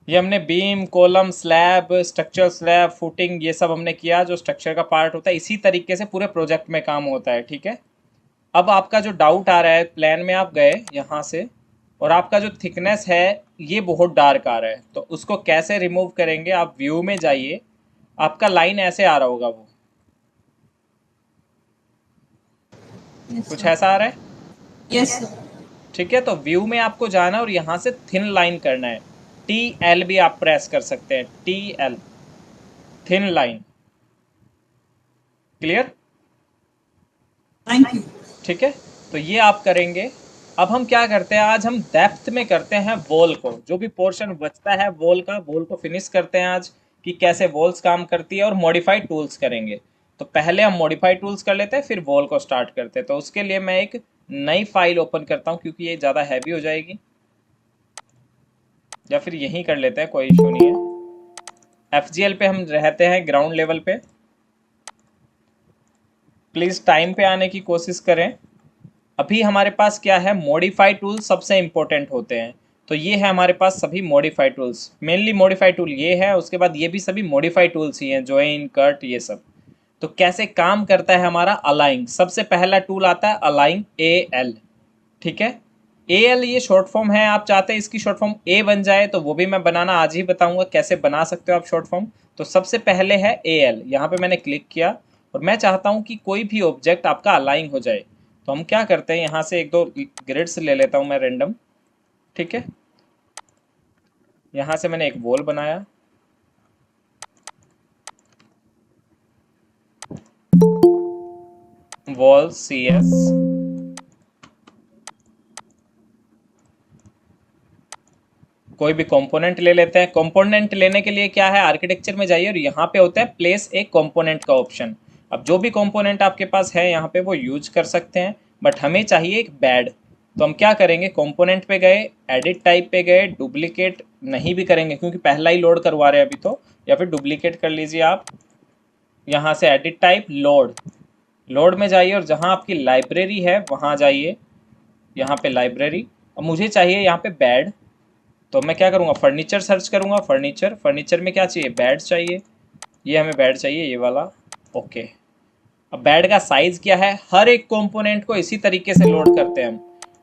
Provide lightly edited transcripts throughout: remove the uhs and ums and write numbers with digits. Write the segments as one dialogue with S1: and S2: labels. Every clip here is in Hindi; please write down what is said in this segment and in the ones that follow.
S1: ये हमने beam, column, slab, structure, slab, footing, ये सब हमने किया जो स्ट्रक्चर का पार्ट होता है। इसी तरीके से पूरे प्रोजेक्ट में काम होता है, ठीक है। अब आपका जो डाउट आ रहा है, प्लान में आप गए यहाँ से और आपका जो थिकनेस है ये बहुत डार्क आ रहा है, तो उसको कैसे रिमूव करेंगे? आप व्यू में जाइए, आपका लाइन ऐसे आ रहा होगा, वो
S2: यस
S1: कुछ
S2: सर।
S1: ऐसा आ रहा है,
S2: यस सर।
S1: ठीक है। तो व्यू में आपको जाना और यहाँ से थिन लाइन करना है। टी एल भी आप प्रेस कर सकते हैं, T L, thin line. Clear?
S2: Thank you.
S1: ठीक है, तो ये आप करेंगे। अब हम क्या करते हैं, आज हम डेप्थ में करते हैं वॉल को, जो भी पोर्शन बचता है वॉल का, वॉल को फिनिश करते हैं आज, कि कैसे वॉल्स काम करती है, और मॉडिफाइड टूल्स करेंगे। तो पहले हम मॉडिफाइड टूल्स कर लेते हैं, फिर वॉल को स्टार्ट करते हैं। तो उसके लिए मैं एक नई फाइल ओपन करता हूँ, क्योंकि ये ज़्यादा हैवी हो जाएगी, या फिर यहीं कर लेते हैं, कोई इशू नहीं है। FGL पे हम रहते हैं, ग्राउंड लेवल पे। प्लीज़ टाइम पे आने की कोशिश करें। अभी हमारे पास क्या है, मॉडिफाई टूल सबसे इंपॉर्टेंट होते हैं। तो ये है हमारे पास सभी modify tools, mainly modify tool ये है, उसके बाद ये भी सभी मॉडिफाई टूल्स ही हैं, जॉइन, कट, ये सब। तो कैसे काम करता है हमारा अलाइन? सबसे पहला टूल आता है अलाइन, AL, ठीक है। AL ये शॉर्ट फॉर्म है, आप चाहते हैं इसकी शॉर्ट फॉर्म A बन जाए तो वो भी मैं बनाना आज ही बताऊंगा, कैसे बना सकते हो आप शॉर्ट फॉर्म। तो सबसे पहले है AL, यहाँ पे मैंने क्लिक किया और मैं चाहता हूँ कि कोई भी ऑब्जेक्ट आपका अलाइन हो जाए। तो हम क्या करते हैं, यहाँ से एक दो ग्रिड्स ले लेता हूँ मैं रेंडम, ठीक है। यहाँ से मैंने एक वॉल बनाया, वॉल CS। कोई भी कंपोनेंट ले लेते हैं। कंपोनेंट लेने के लिए क्या है, आर्किटेक्चर में जाइए और यहाँ पे होता है प्लेस ए कंपोनेंट का ऑप्शन। अब जो भी कंपोनेंट आपके पास है यहाँ पे वो यूज कर सकते हैं, बट हमें चाहिए एक बेड। तो हम क्या करेंगे, कंपोनेंट पे गए, एडिट टाइप पे गए, डुप्लीकेट नहीं भी करेंगे क्योंकि पहला ही लोड करवा रहे हैं अभी तो, या फिर डुप्लीकेट कर लीजिए आप। यहाँ से एडिट टाइप, लोड, लोड में जाइए और जहाँ आपकी लाइब्रेरी है वहाँ जाइए, यहाँ पे लाइब्रेरी। अब मुझे चाहिए यहाँ पे बेड, तो मैं क्या करूँगा, फर्नीचर सर्च करूँगा, फर्नीचर, फर्नीचर में क्या चाहिए, बेड चाहिए। ये हमें बेड चाहिए, ये वाला, ओके। अब बेड का साइज क्या है, हर एक कंपोनेंट को इसी तरीके से लोड करते हैं हम।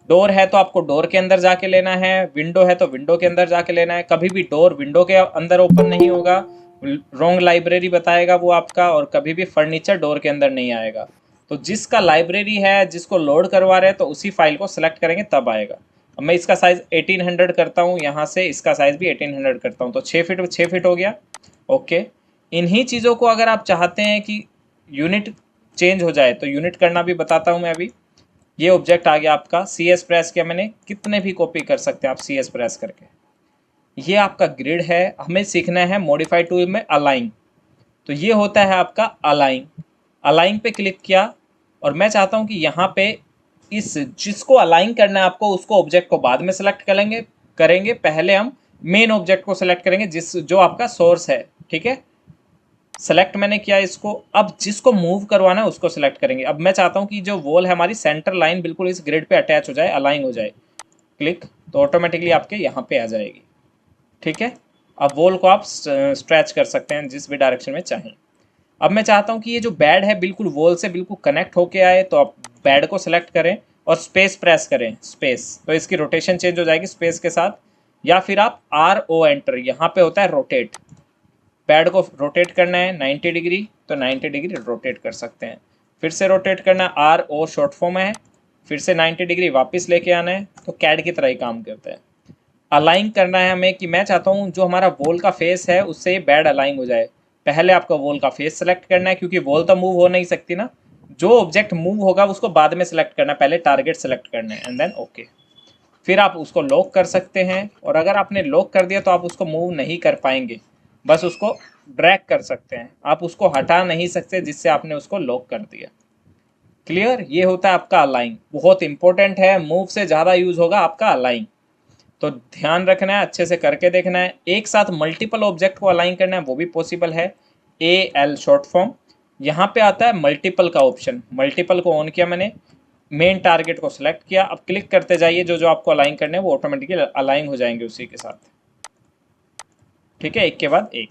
S1: डोर है तो आपको डोर के अंदर जाके लेना है, विंडो है तो विंडो के अंदर जाके लेना है। कभी भी डोर विंडो के अंदर ओपन नहीं होगा, रॉन्ग लाइब्रेरी बताएगा वो आपका, और कभी भी फर्नीचर डोर के अंदर नहीं आएगा। तो जिसका लाइब्रेरी है, जिसको लोड करवा रहे हैं, तो उसी फाइल को सेलेक्ट करेंगे तब आएगा। अब मैं इसका साइज 1800 करता हूँ, यहाँ से इसका साइज भी 1800 करता हूँ, तो 6 फीट 6 फीट हो गया, ओके। इन्हीं चीज़ों को अगर आप चाहते हैं कि यूनिट चेंज हो जाए तो यूनिट करना भी बताता हूँ मैं अभी। ये ऑब्जेक्ट आ गया आपका, CS प्रेस किया मैंने, कितने भी कॉपी कर सकते हैं आप CS प्रेस करके। ये आपका ग्रिड है, हमें सीखना है मॉडिफाई टूल में अलाइन। तो ये होता है आपका अलाइन। अलाइन पे क्लिक किया और मैं चाहता हूँ कि यहाँ पे इस जिसको अलाइन करना है आपको, उसको ऑब्जेक्ट को बाद में सेलेक्ट करेंगे पहले हम मेन ऑब्जेक्ट को सेलेक्ट करेंगे, जिस जो आपका सोर्स है, ठीक है। सेलेक्ट मैंने किया इसको, अब जिसको मूव करवाना है उसको सेलेक्ट करेंगे। अब मैं चाहता हूँ कि जो वॉल है हमारी, सेंटर लाइन बिल्कुल इस ग्रिड पे अटैच हो जाए, अलाइन हो जाए। क्लिक, तो ऑटोमेटिकली आपके यहाँ पे आ जाएगी, ठीक है। अब वॉल को आप स्ट्रेच कर सकते हैं जिस भी डायरेक्शन में चाहें। अब मैं चाहता हूँ कि ये जो बेड है बिल्कुल वॉल से बिल्कुल कनेक्ट होके आए, तो आप बेड को सेलेक्ट करें और स्पेस प्रेस करें, स्पेस, तो इसकी रोटेशन चेंज हो जाएगी स्पेस के साथ। या फिर आप RO एंटर, यहाँ पे होता है रोटेट, पैड को रोटेट करना है 90 डिग्री, तो 90 डिग्री रोटेट कर सकते हैं। फिर से रोटेट करना है, RO शॉर्ट फॉर्म है, फिर से 90 डिग्री वापस लेके आना है, तो कैड की तरह ही काम करता है। अलाइन करना है हमें, कि मैं चाहता हूँ जो हमारा वॉल का फेस है उससे ये बैड अलाइन हो जाए। पहले आपका वॉल का फेस सेलेक्ट करना है, क्योंकि वॉल तो मूव हो नहीं सकती ना, जो ऑब्जेक्ट मूव होगा उसको बाद में सेलेक्ट करना है, पहले टारगेट सेलेक्ट करना है, एंड देन ओके। फिर आप उसको लॉक कर सकते हैं, और अगर आपने लॉक कर दिया तो आप उसको मूव नहीं कर पाएंगे, बस उसको ड्रैग कर सकते हैं, आप उसको हटा नहीं सकते जिससे आपने उसको लॉक कर दिया। क्लियर? ये होता है आपका अलाइन, बहुत इंपॉर्टेंट है, मूव से ज़्यादा यूज होगा आपका अलाइन। तो ध्यान रखना है, अच्छे से करके देखना है। एक साथ मल्टीपल ऑब्जेक्ट को अलाइन करना है वो भी पॉसिबल है, AL शॉर्ट फॉर्म। यहाँ पे आता है मल्टीपल का ऑप्शन, मल्टीपल को ऑन किया मैंने, मेन टारगेट को सिलेक्ट किया, अब क्लिक करते जाइए, जो जो आपको अलाइन करने हैं वो ऑटोमेटिकली अलाइन हो जाएंगे उसी के साथ। ठीक है, एक के बाद एक।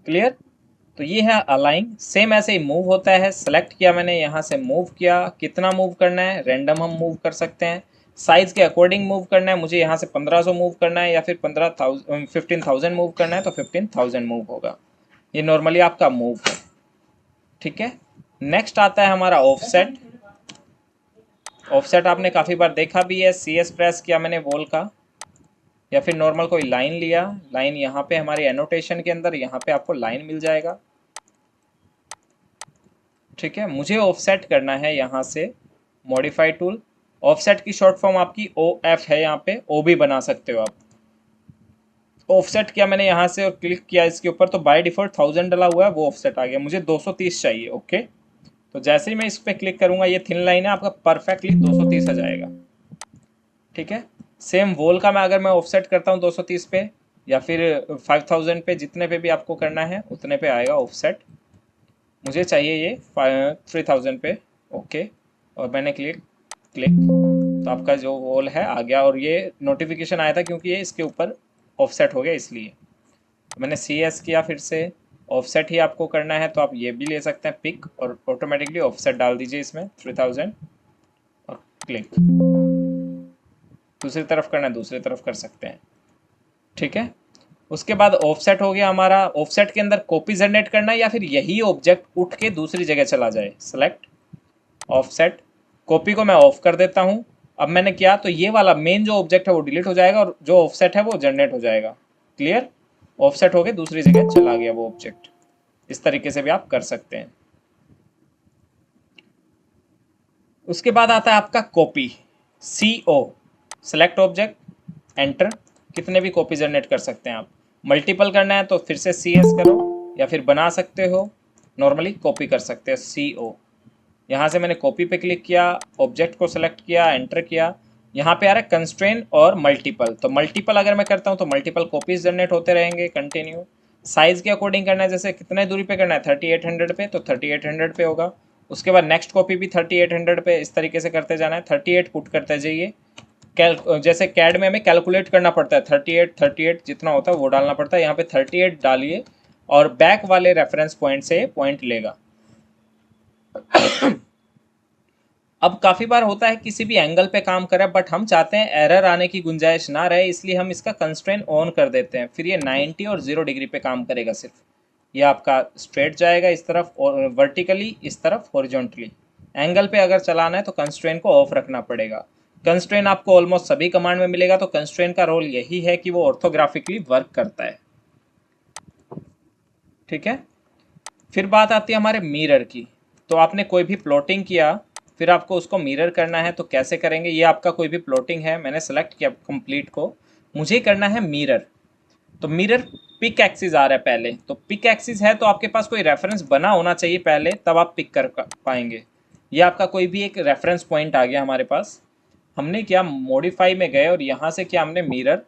S1: क्लियर? तो ये है अलाइन। सेम ऐसे ही मूव होता है, सेलेक्ट किया मैंने, यहाँ से मूव किया, कितना मूव करना है रैंडम हम मूव कर सकते हैं, साइज के अकॉर्डिंग मूव करना है, मुझे यहाँ से 1500 मूव करना है या फिर 15,000 मूव करना है तो 15,000 मूव होगा। ये नॉर्मली आपका मूव है। ठीक है, नेक्स्ट आता है हमारा ऑफसेट। ऑफसेट आपने काफ़ी बार देखा भी है, CS प्रेस किया मैंने वॉल का, या फिर नॉर्मल कोई लाइन लिया, लाइन यहाँ पे हमारी एनोटेशन के अंदर यहाँ पे आपको लाइन मिल जाएगा। ठीक है, मुझे ऑफसेट करना है यहाँ से मॉडिफाई टूल। ऑफसेट की शॉर्ट फॉर्म आपकी OF है, यहाँ पे O भी बना सकते हो आप। ऑफसेट किया मैंने यहाँ से और क्लिक किया इसके ऊपर, तो बाय डिफॉल्ट 1000 डला हुआ है, वो ऑफसेट आ गया। मुझे 230 चाहिए। ओके, तो जैसे ही मैं इस पर क्लिक करूँगा, ये थिन लाइन है आपका, परफेक्टली 230 आ जाएगा। ठीक है, सेम वॉल का मैं अगर मैं ऑफसेट करता हूँ 230 पे या फिर 5000 पे, जितने पे भी आपको करना है उतने पे आएगा ऑफसेट। मुझे चाहिए ये 3000 पे। ओके, और मैंने क्लिक तो आपका जो वॉल है आ गया, और ये नोटिफिकेशन आया था क्योंकि ये इसके ऊपर ऑफसेट हो गया इसलिए। मैंने CS किया, फिर से ऑफसेट ही आपको करना है तो आप ये भी ले सकते हैं पिक, और ऑटोमेटिकली ऑफसेट डाल दीजिए इसमें 3000 और क्लिक। दूसरी तरफ करना है दूसरी तरफ कर सकते हैं। ठीक है, उसके बाद ऑफसेट हो गया हमारा। ऑफसेट के अंदर कॉपी जनरेट करना है या फिर यही ऑब्जेक्ट उठ के दूसरी जगह चला जाए। सेलेक्ट ऑफसेट, कॉपी को मैं ऑफ कर देता हूँ। अब मैंने किया तो ये वाला मेन जो ऑब्जेक्ट है वो डिलीट हो जाएगा और जो ऑफसेट है वो जनरेट हो जाएगा। क्लियर? ऑफसेट हो गए, दूसरी जगह चला गया वो ऑब्जेक्ट। इस तरीके से भी आप कर सकते हैं। उसके बाद आता है आपका copy, CO। Select object, enter, कितने भी कॉपी जनरेट कर सकते हैं आप। मल्टीपल करना है तो फिर से CS करो, या फिर बना सकते हो, नॉर्मली कॉपी कर सकते हैं CO। यहाँ से मैंने कॉपी पे क्लिक किया, ऑब्जेक्ट को सेलेक्ट किया, एंटर किया। यहाँ पे आ रहा है कंस्ट्रेन और मल्टीपल, तो मल्टीपल अगर मैं करता हूँ तो मल्टीपल कॉपीज जनरेट होते रहेंगे कंटिन्यू। साइज़ के अकॉर्डिंग करना है, जैसे कितने दूरी पे करना है 3800 पे तो 3800 पे होगा। उसके बाद नेक्स्ट कॉपी भी 3800 पे, इस तरीके से करते जाना है। 38 पुट करते जाइए। जैसे कैड में हमें कैलकुलेट करना पड़ता है, 38 जितना होता है वो डालना पड़ता है, यहाँ पे 38 डालिए और बैक वाले रेफरेंस पॉइंट से पॉइंट लेगा। अब काफ़ी बार होता है किसी भी एंगल पे काम करें, बट हम चाहते हैं एरर आने की गुंजाइश ना रहे, इसलिए हम इसका कंस्ट्रेंट ऑन कर देते हैं। फिर ये 90 और 0 डिग्री पे काम करेगा सिर्फ। ये आपका स्ट्रेट जाएगा इस तरफ और वर्टिकली इस तरफ हॉरिजॉन्टली। एंगल पे अगर चलाना है तो कंस्ट्रेंट को ऑफ रखना पड़ेगा। कंस्ट्रेंट आपको ऑलमोस्ट सभी कमांड में मिलेगा, तो कंस्ट्रेंट का रोल यही है कि वो ऑर्थोग्राफिकली वर्क करता है। ठीक है, फिर बात आती है हमारे मिरर की। तो आपने कोई भी प्लॉटिंग किया, फिर आपको उसको मिरर करना है, तो कैसे करेंगे। ये आपका कोई भी प्लॉटिंग है, मैंने सेलेक्ट किया कंप्लीट को, मुझे करना है मिरर। तो मिरर पिक एक्सिस आ रहा है पहले, तो पिक एक्सिस है तो आपके पास कोई रेफरेंस बना होना चाहिए पहले, तब आप पिक कर पाएंगे। ये आपका कोई भी एक रेफरेंस पॉइंट आ गया हमारे पास। हमने क्या, मॉडिफाई में गए और यहाँ से क्या हमने मिरर।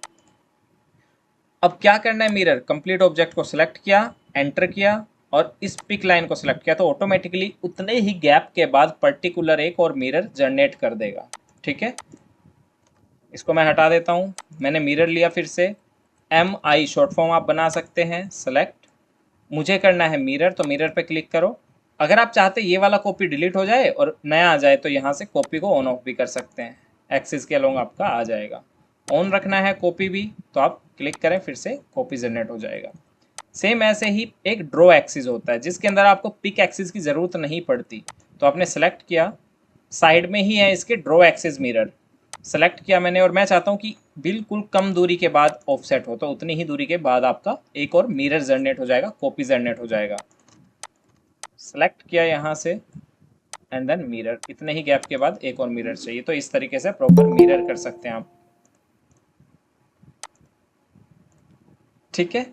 S1: अब क्या करना है, मिरर कंप्लीट ऑब्जेक्ट को सिलेक्ट किया, एंटर किया और इस पिक लाइन को सिलेक्ट किया, तो ऑटोमेटिकली उतने ही गैप के बाद पर्टिकुलर एक और मिरर जनरेट कर देगा। ठीक है, इसको मैं हटा देता हूँ। मैंने मिरर लिया, फिर से MI शॉर्ट फॉर्म आप बना सकते हैं। सेलेक्ट, मुझे करना है मिरर, तो मिरर पे क्लिक करो। अगर आप चाहते ये वाला कॉपी डिलीट हो जाए और नया आ जाए तो यहाँ से कॉपी को ऑन ऑफ भी कर सकते हैं, एक्सिस के अलोंग आपका आ जाएगा। ऑन रखना है कॉपी भी तो आप क्लिक करें, फिर से कॉपी जनरेट हो जाएगा। सेम ऐसे ही एक ड्रॉ एक्सिस होता है जिसके अंदर आपको पिक एक्सिस की ज़रूरत नहीं पड़ती, तो आपने सेलेक्ट किया, साइड में ही है इसके ड्रॉ एक्सिस मिरर। सेलेक्ट किया मैंने और मैं चाहता हूँ कि बिल्कुल कम दूरी के बाद ऑफसेट हो, तो उतनी ही दूरी के बाद आपका एक और मिरर जनरेट हो जाएगा, कॉपी जनरेट हो जाएगा। सेलेक्ट किया यहाँ से एंड देन मिरर, इतने ही गैप के बाद एक और मिरर चाहिए, तो इस तरीके से प्रॉपर मिरर कर सकते हैं आप। ठीक है,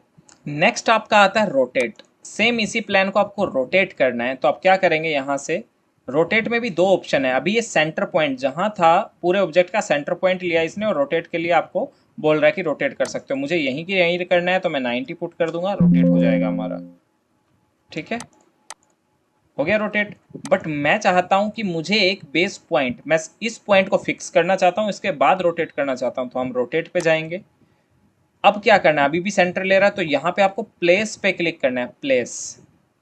S1: नेक्स्ट आपका आता है रोटेट। सेम इसी प्लान को आपको रोटेट करना है, तो आप क्या करेंगे, यहाँ से रोटेट में भी दो ऑप्शन है। अभी ये सेंटर पॉइंट जहाँ था, पूरे ऑब्जेक्ट का सेंटर पॉइंट लिया इसने और रोटेट के लिए आपको बोल रहा है कि रोटेट कर सकते हो। मुझे यहीं की यहीं करना है तो मैं 90 पुट कर दूंगा, रोटेट हो जाएगा हमारा। ठीक है, हो गया रोटेट। बट मैं चाहता हूँ कि मुझे एक बेस पॉइंट, मैं इस पॉइंट को फिक्स करना चाहता हूँ, इसके बाद रोटेट करना चाहता हूँ, तो हम रोटेट पे जाएंगे। अब क्या करना है, अभी भी सेंटर ले रहा है तो यहाँ पे आपको प्लेस पे क्लिक करना है, प्लेस।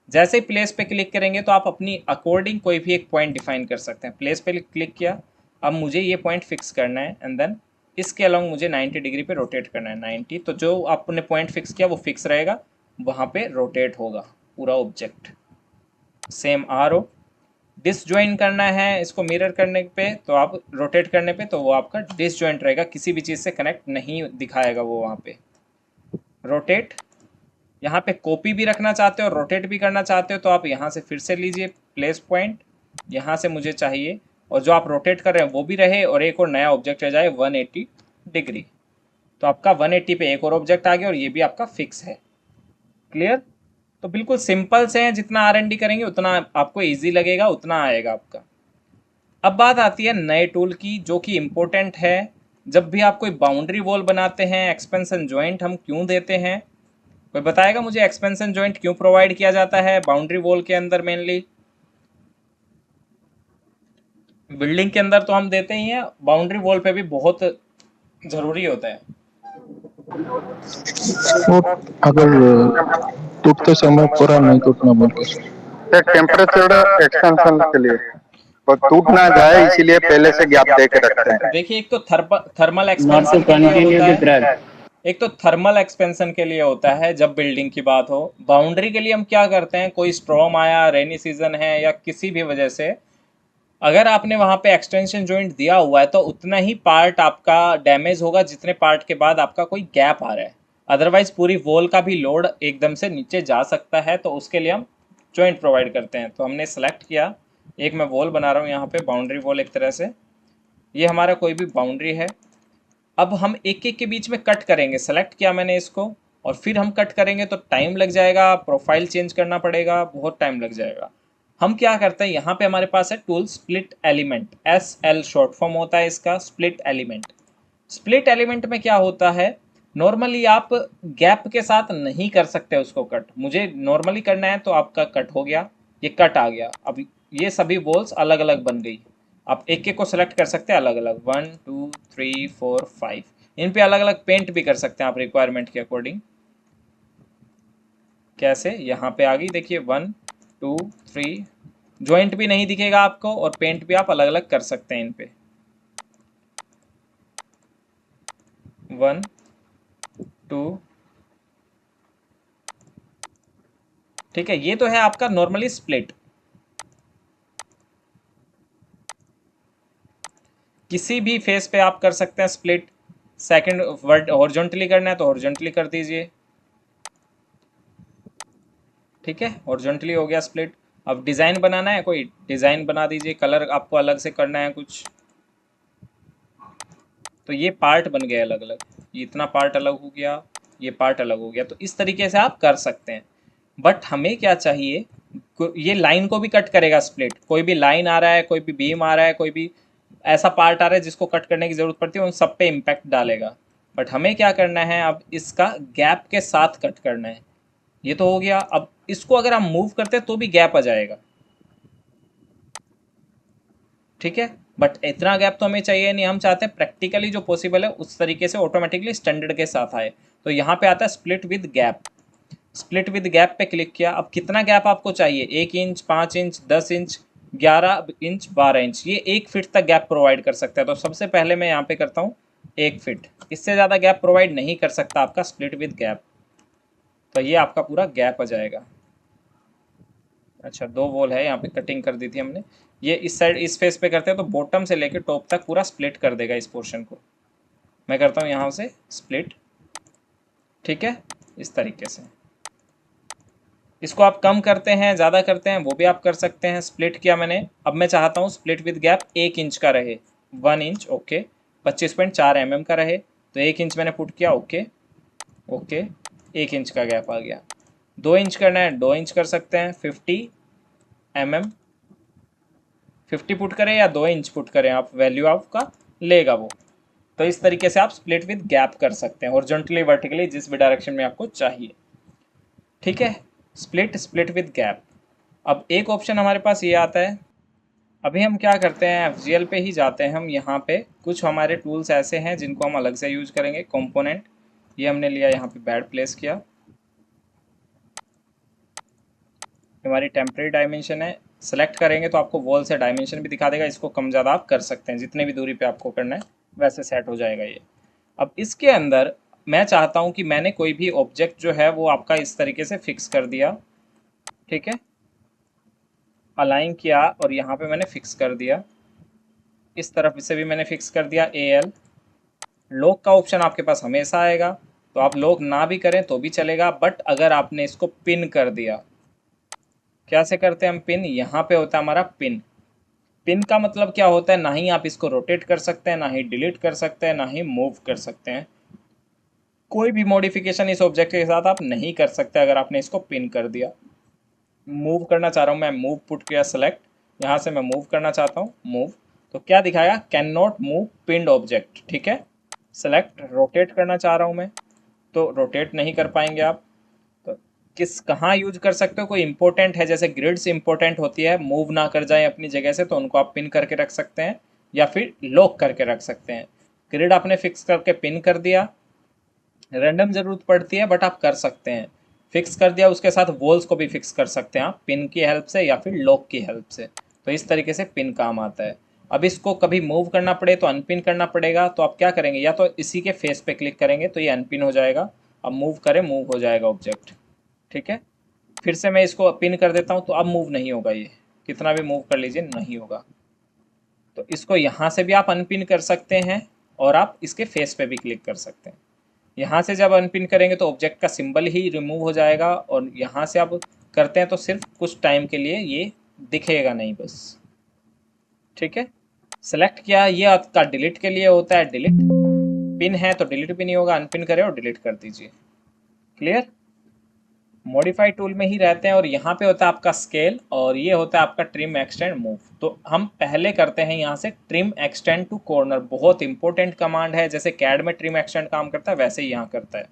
S1: जैसे ही प्लेस पे क्लिक करेंगे तो आप अपनी अकॉर्डिंग कोई भी एक पॉइंट डिफाइन कर सकते हैं। प्लेस पे क्लिक किया, अब मुझे ये पॉइंट फिक्स करना है एंड देन इसके अलॉन्ग मुझे 90 डिग्री पे रोटेट करना है 90। तो जो आपने पॉइंट फिक्स किया वो फिक्स रहेगा, वहाँ पे रोटेट होगा पूरा ऑब्जेक्ट। सेम आर ओ डिसजॉइन करना है इसको मिरर करने पे, तो आप रोटेट करने पे तो वो आपका डिसजॉइंट रहेगा, किसी भी चीज़ से कनेक्ट नहीं दिखाएगा वो वहाँ पे। रोटेट, यहाँ पे कॉपी भी रखना चाहते हो और रोटेट भी करना चाहते हो तो आप यहाँ से फिर से लीजिए प्लेस पॉइंट, यहाँ से मुझे चाहिए और जो आप रोटेट कर रहे हैं वो भी रहे और एक और नया ऑब्जेक्ट आ जाए 180 डिग्री। तो आपका 180 पे एक और ऑब्जेक्ट आ गया और ये भी आपका फिक्स है। क्लियर? तो बिल्कुल सिंपल से हैं, जितना R&D करेंगे उतना आपको ईजी लगेगा, उतना आएगा आपका। अब बात आती है नए टूल की जो कि इम्पोर्टेंट है। जब भी आप कोई बाउंड्री वॉल बनाते हैं, एक्सपेंशन जॉइंट हम क्यों देते हैं? कोई बताएगा मुझे एक्सपेंशन जॉइंट क्यों प्रोवाइड किया जाता है बाउंड्री वॉल के अंदर? मेनली बिल्डिंग के अंदर तो हम देते ही हैं, बाउंड्री वॉल पे भी बहुत ज़रूरी होता है।
S3: वो अगर टूटते समय पूरा नहीं टूटना बोल के
S4: टेम्परेचर एक्सटेंशन के लिए और टूट ना जाए इसीलिए पहले से गैप दे के रखते हैं।
S1: देखिए, एक तो थर्मल एक्सपेंशन के लिए होता है, एक तो थर्मल एक्सपेंशन के लिए होता है जब बिल्डिंग की बात हो। बाउंड्री के लिए हम क्या करते हैं, कोई स्ट्रॉम आया, रेनी सीजन है या किसी भी वजह से अगर आपने वहाँ पे एक्सटेंशन जॉइंट दिया हुआ है तो उतना ही पार्ट आपका डैमेज होगा जितने पार्ट के बाद आपका कोई गैप आ रहा है। अदरवाइज पूरी वॉल का भी लोड एकदम से नीचे जा सकता है, तो उसके लिए हम जॉइंट प्रोवाइड करते हैं। तो हमने सेलेक्ट किया, एक मैं वॉल बना रहा हूँ यहाँ पे, बाउंड्री वॉल एक तरह से। ये हमारा कोई भी बाउंड्री है। अब हम एक एक के बीच में कट करेंगे, सेलेक्ट किया मैंने इसको और फिर हम कट करेंगे तो टाइम लग जाएगा, प्रोफाइल चेंज करना पड़ेगा, बहुत टाइम लग जाएगा। हम क्या करते हैं, यहाँ पे हमारे पास है tool split element, SL short form होता है इसका, स्प्लिट एलिमेंट। स्प्लिट एलिमेंट में क्या होता है, नॉर्मली आप गैप के साथ नहीं कर सकते उसको कट। मुझे नॉर्मली करना है तो आपका कट हो गया, ये कट आ गया। अब ये सभी वॉल्स अलग अलग बन गई। आप एक एक को सेलेक्ट कर सकते हैं अलग अलग, 1 2 3 4 5। इन पे अलग अलग पेंट भी कर सकते हैं आप रिक्वायरमेंट के अकॉर्डिंग। कैसे, यहाँ पे आ गई देखिए 1 2 3। जॉइंट भी नहीं दिखेगा आपको और पेंट भी आप अलग अलग कर सकते हैं इन पे। 1 2, ठीक है। ये तो है आपका नॉर्मली स्प्लिट। किसी भी फेस पे आप कर सकते हैं स्प्लिट। सेकंड वर्ड हॉरिजॉन्टली करना है तो हॉरिजॉन्टली कर दीजिए, ठीक है, हॉरिजॉन्टली हो गया स्प्लिट। अब डिज़ाइन बनाना है, कोई डिज़ाइन बना दीजिए, कलर आपको अलग से करना है कुछ, तो ये पार्ट बन गए अलग अलग, ये इतना पार्ट अलग हो गया, ये पार्ट अलग हो गया। तो इस तरीके से आप कर सकते हैं। बट हमें क्या चाहिए, ये लाइन को भी कट करेगा स्प्लिट। कोई भी लाइन आ रहा है, कोई भी बीम आ रहा है, कोई भी ऐसा पार्ट आ रहा है जिसको कट करने की ज़रूरत पड़ती है, उन सब पे इम्पैक्ट डालेगा। बट हमें क्या करना है, अब इसका गैप के साथ कट करना है। ये तो हो गया। अब इसको अगर हम मूव करते हैं तो भी गैप आ जाएगा, ठीक है। बट इतना गैप तो हमें चाहिए नहीं, हम चाहते हैं प्रैक्टिकली जो पॉसिबल है उस तरीके से ऑटोमेटिकली स्टैंडर्ड के साथ आए। तो यहाँ पे आता है split with gap. Split with gap पे क्लिक किया। अब कितना गैप आपको चाहिए, 1 inch, 5 inch, 10 inch, 11 inch, 12 inch, ये 1 फीट तक गैप प्रोवाइड कर सकता है। तो सबसे पहले मैं यहाँ पे करता हूँ 1 फीट, इससे ज़्यादा गैप प्रोवाइड नहीं कर सकता आपका स्प्लिट विद गैप। तो ये आपका पूरा गैप आ जाएगा। अच्छा, 2 वॉल है यहाँ पे, कटिंग कर दी थी हमने। ये इस साइड इस फेस पे करते हैं तो बॉटम से लेकर टॉप तक पूरा स्प्लिट कर देगा इस पोर्शन को। मैं करता हूँ यहाँ से स्प्लिट, ठीक है, इस तरीके से। इसको आप कम करते हैं, ज़्यादा करते हैं, वो भी आप कर सकते हैं। स्प्लिट किया मैंने, अब मैं चाहता हूँ स्प्लिट विद गैप 1 इंच का रहे, 1 इंच, ओके। 25.4 mm का रहे, तो 1 इंच मैंने पुट किया, ओके ओके। 1 इंच का गैप आ गया। 2 इंच करना है, 2 इंच कर सकते हैं, 50 mm। 50 पुट करें या 2 इंच पुट करें, आप वैल्यू आपका लेगा वो। तो इस तरीके से आप स्प्लिट विद गैप कर सकते हैं, हॉरिजॉन्टली वर्टिकली जिस भी डायरेक्शन में आपको चाहिए, ठीक है। Split with gap. अब एक ऑप्शन हमारे पास ये आता है। अभी हम क्या करते हैं, FGL पे ही जाते हैं हम। यहाँ पे कुछ हमारे टूल्स ऐसे हैं जिनको हम अलग से यूज करेंगे। कंपोनेंट, ये हमने लिया, यहाँ पे बेड प्लेस किया, हमारी टेम्परेरी डायमेंशन है। सेलेक्ट करेंगे तो आपको वॉल से डायमेंशन भी दिखा देगा, इसको कम ज़्यादा आप कर सकते हैं, जितने भी दूरी पे आपको करना है वैसे सेट हो जाएगा ये। अब इसके अंदर मैं चाहता हूँ कि मैंने कोई भी ऑब्जेक्ट जो है वो आपका इस तरीके से फिक्स कर दिया, ठीक है, अलाइन किया और यहाँ पे मैंने फिक्स कर दिया, इस तरफ से भी मैंने फिक्स कर दिया AL। लॉक का ऑप्शन आपके पास हमेशा आएगा, तो आप लॉक ना भी करें तो भी चलेगा, बट अगर आपने इसको पिन कर दिया, क्या से करते हैं हम पिन, यहाँ पे होता है हमारा पिन। पिन का मतलब क्या होता है, ना ही आप इसको रोटेट कर सकते हैं, ना ही डिलीट कर सकते हैं, ना ही मूव कर सकते हैं, कोई भी मॉडिफिकेशन इस ऑब्जेक्ट के साथ आप नहीं कर सकते अगर आपने इसको पिन कर दिया। मूव करना चाह रहा हूँ मैं, मूव पुट किया सेलेक्ट, यहाँ से मैं मूव करना चाहता हूँ, मूव, तो क्या दिखाया, can not move pinned object, ठीक है। सेलेक्ट, रोटेट करना चाह रहा हूँ मैं, तो रोटेट नहीं कर पाएंगे आप। तो कहाँ यूज कर सकते हो, कोई इंपॉर्टेंट है, जैसे ग्रिड्स इंपॉर्टेंट होती है, मूव ना कर जाए अपनी जगह से, तो उनको आप पिन करके रख सकते हैं या फिर लॉक करके रख सकते हैं। ग्रिड आपने फिक्स करके पिन कर दिया, रैंडम ज़रूरत पड़ती है बट आप कर सकते हैं, फिक्स कर दिया, उसके साथ वॉल्स को भी फिक्स कर सकते हैं आप पिन की हेल्प से या फिर लॉक की हेल्प से। तो इस तरीके से पिन काम आता है। अब इसको कभी मूव करना पड़े तो अनपिन करना पड़ेगा, तो आप क्या करेंगे, या तो इसी के फेस पे क्लिक करेंगे तो ये अनपिन हो जाएगा, अब मूव करें मूव हो जाएगा ऑब्जेक्ट, ठीक है। फिर से मैं इसको पिन कर देता हूँ तो अब मूव नहीं होगा, ये कितना भी मूव कर लीजिए नहीं होगा। तो इसको यहाँ से भी आप अनपिन कर सकते हैं और आप इसके फेस पे भी क्लिक कर सकते हैं। यहाँ से जब अनपिन करेंगे तो ऑब्जेक्ट का सिंबल ही रिमूव हो जाएगा, और यहाँ से आप करते हैं तो सिर्फ कुछ टाइम के लिए ये दिखेगा नहीं बस, ठीक है। सेलेक्ट किया, ये आपका डिलीट के लिए होता है, डिलीट, पिन है तो डिलीट भी नहीं होगा, अनपिन करें और डिलीट कर दीजिए, क्लियर। मॉडिफाई टूल में ही रहते हैं, और यहाँ पे होता है आपका स्केल, और ये होता है आपका ट्रिम एक्सटेंड मूव। तो हम पहले करते हैं यहाँ से ट्रिम एक्सटेंड टू कॉर्नर, बहुत इंपॉर्टेंट कमांड है, जैसे कैड में ट्रिम एक्सटेंड काम करता है वैसे ही यहाँ करता है।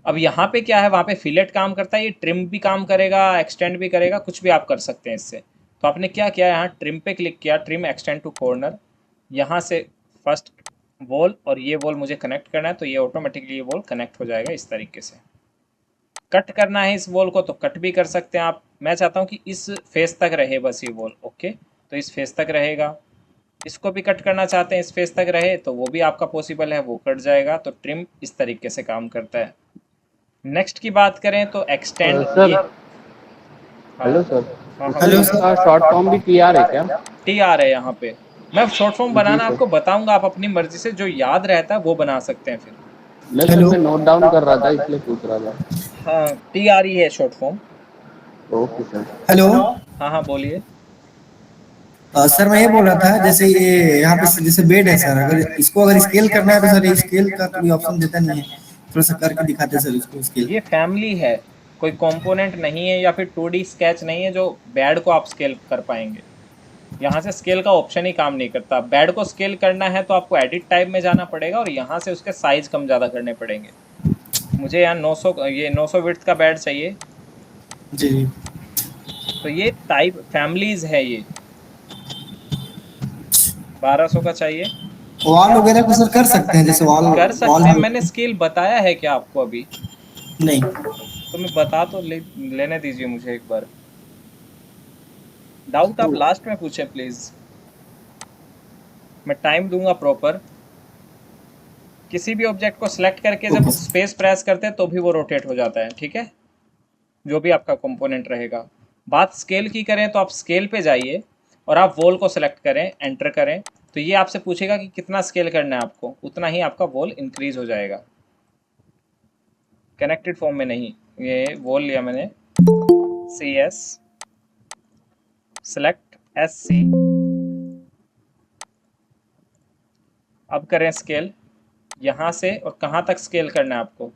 S1: अब यहाँ पे क्या है, वहाँ पे फिलेट काम करता है, ये ट्रिम भी काम करेगा, एक्सटेंड भी करेगा, कुछ भी आप कर सकते हैं इससे। तो आपने क्या किया, यहाँ ट्रिम पे क्लिक किया, ट्रिम एक्सटेंड टू कॉर्नर, यहाँ से फर्स्ट वॉल और ये वॉल मुझे कनेक्ट करना है, तो ये ऑटोमेटिकली ये वॉल कनेक्ट हो जाएगा इस तरीके से। कट करना है इस वॉल को तो कट भी कर सकते हैं आप, मैं चाहता हूँ कि इस फेस तक रहे बस ये वॉल, ओके, तो इस फेस तक रहेगा। इसको भी कट करना चाहते हैं इस फेस तक रहे तो वो भी आपका पॉसिबल है, वो कट जाएगा। तो ट्रिम इस तरीके से काम करता है। नेक्स्ट की बात करें तो एक्सटेंड,
S5: सर,
S1: ये
S5: हेलो सर,
S2: हेलो सर।
S5: इसका शॉर्ट फॉर्म भी TR है क्या?
S1: TR है यहाँ पे। मैं शॉर्ट फॉर्म
S5: जी
S1: बनाना
S5: सर।
S1: आपको बताऊंगा, आप अपनी मर्जी से जो याद रहता है वो बना सकते हैं फिर।
S5: मैं सर मैं नोट डाउन कर रहा था इसलिए पूछ रहा था।
S1: हाँ, TR ही है short form.
S5: Okay sir.
S2: Hello.
S1: हाँ हाँ बोलिए।
S2: सर मैं ये बोल रहा था, जैसे ये यहाँ पे जैसे बेड है सर, अगर स्केल करना है तो सर ये स्केल का कोई ऑप्शन देता नहीं है, थोड़ा सा करके दिखाते सर इसको स्केल।
S1: ये फैमिली है, कोई कंपोनेंट नहीं है या फिर 2D स्केच नहीं है जो बेड को आप स्केल कर पाएंगे। यहाँ से स्केल का ऑप्शन ही काम नहीं करता। बेड को स्केल करना है तो आपको एडिट टाइप में जाना पड़ेगा और यहाँ से उसके साइज कम ज़्यादा करने पड़ेंगे। मुझे यहाँ 900 विड्थ का बेड चाहिए,
S2: जी।
S1: तो ये टाइप फैमिलीज है, ये 1200 का चाहिए।
S2: वॉल वगैरह को सर कर सकते हैं, जैसे वॉल
S1: कर
S2: वॉल
S1: सकते हैं, मैंने स्केल बताया है क्या आपको अभी?
S2: नहीं।
S1: तो मैं बता तो लेने दीजिए मुझे एक बार। डाउट आप लास्ट में पूछे प्लीज, मैं टाइम दूंगा प्रॉपर। किसी भी ऑब्जेक्ट को सिलेक्ट करके जब स्पेस प्रेस करते हैं तो भी वो रोटेट हो जाता है, ठीक है, जो भी आपका कंपोनेंट रहेगा। बात स्केल की करें तो आप स्केल पे जाइए और आप वॉल को सिलेक्ट करें, एंटर करें, तो ये आपसे पूछेगा कि कितना स्केल करना है आपको, उतना ही आपका वॉल इंक्रीज हो जाएगा। कनेक्टेड फॉर्म में नहीं, ये वॉल लिया मैंने, CS सेलेक्ट SC, अब करें स्केल यहाँ से, और कहाँ तक स्केल करना है आपको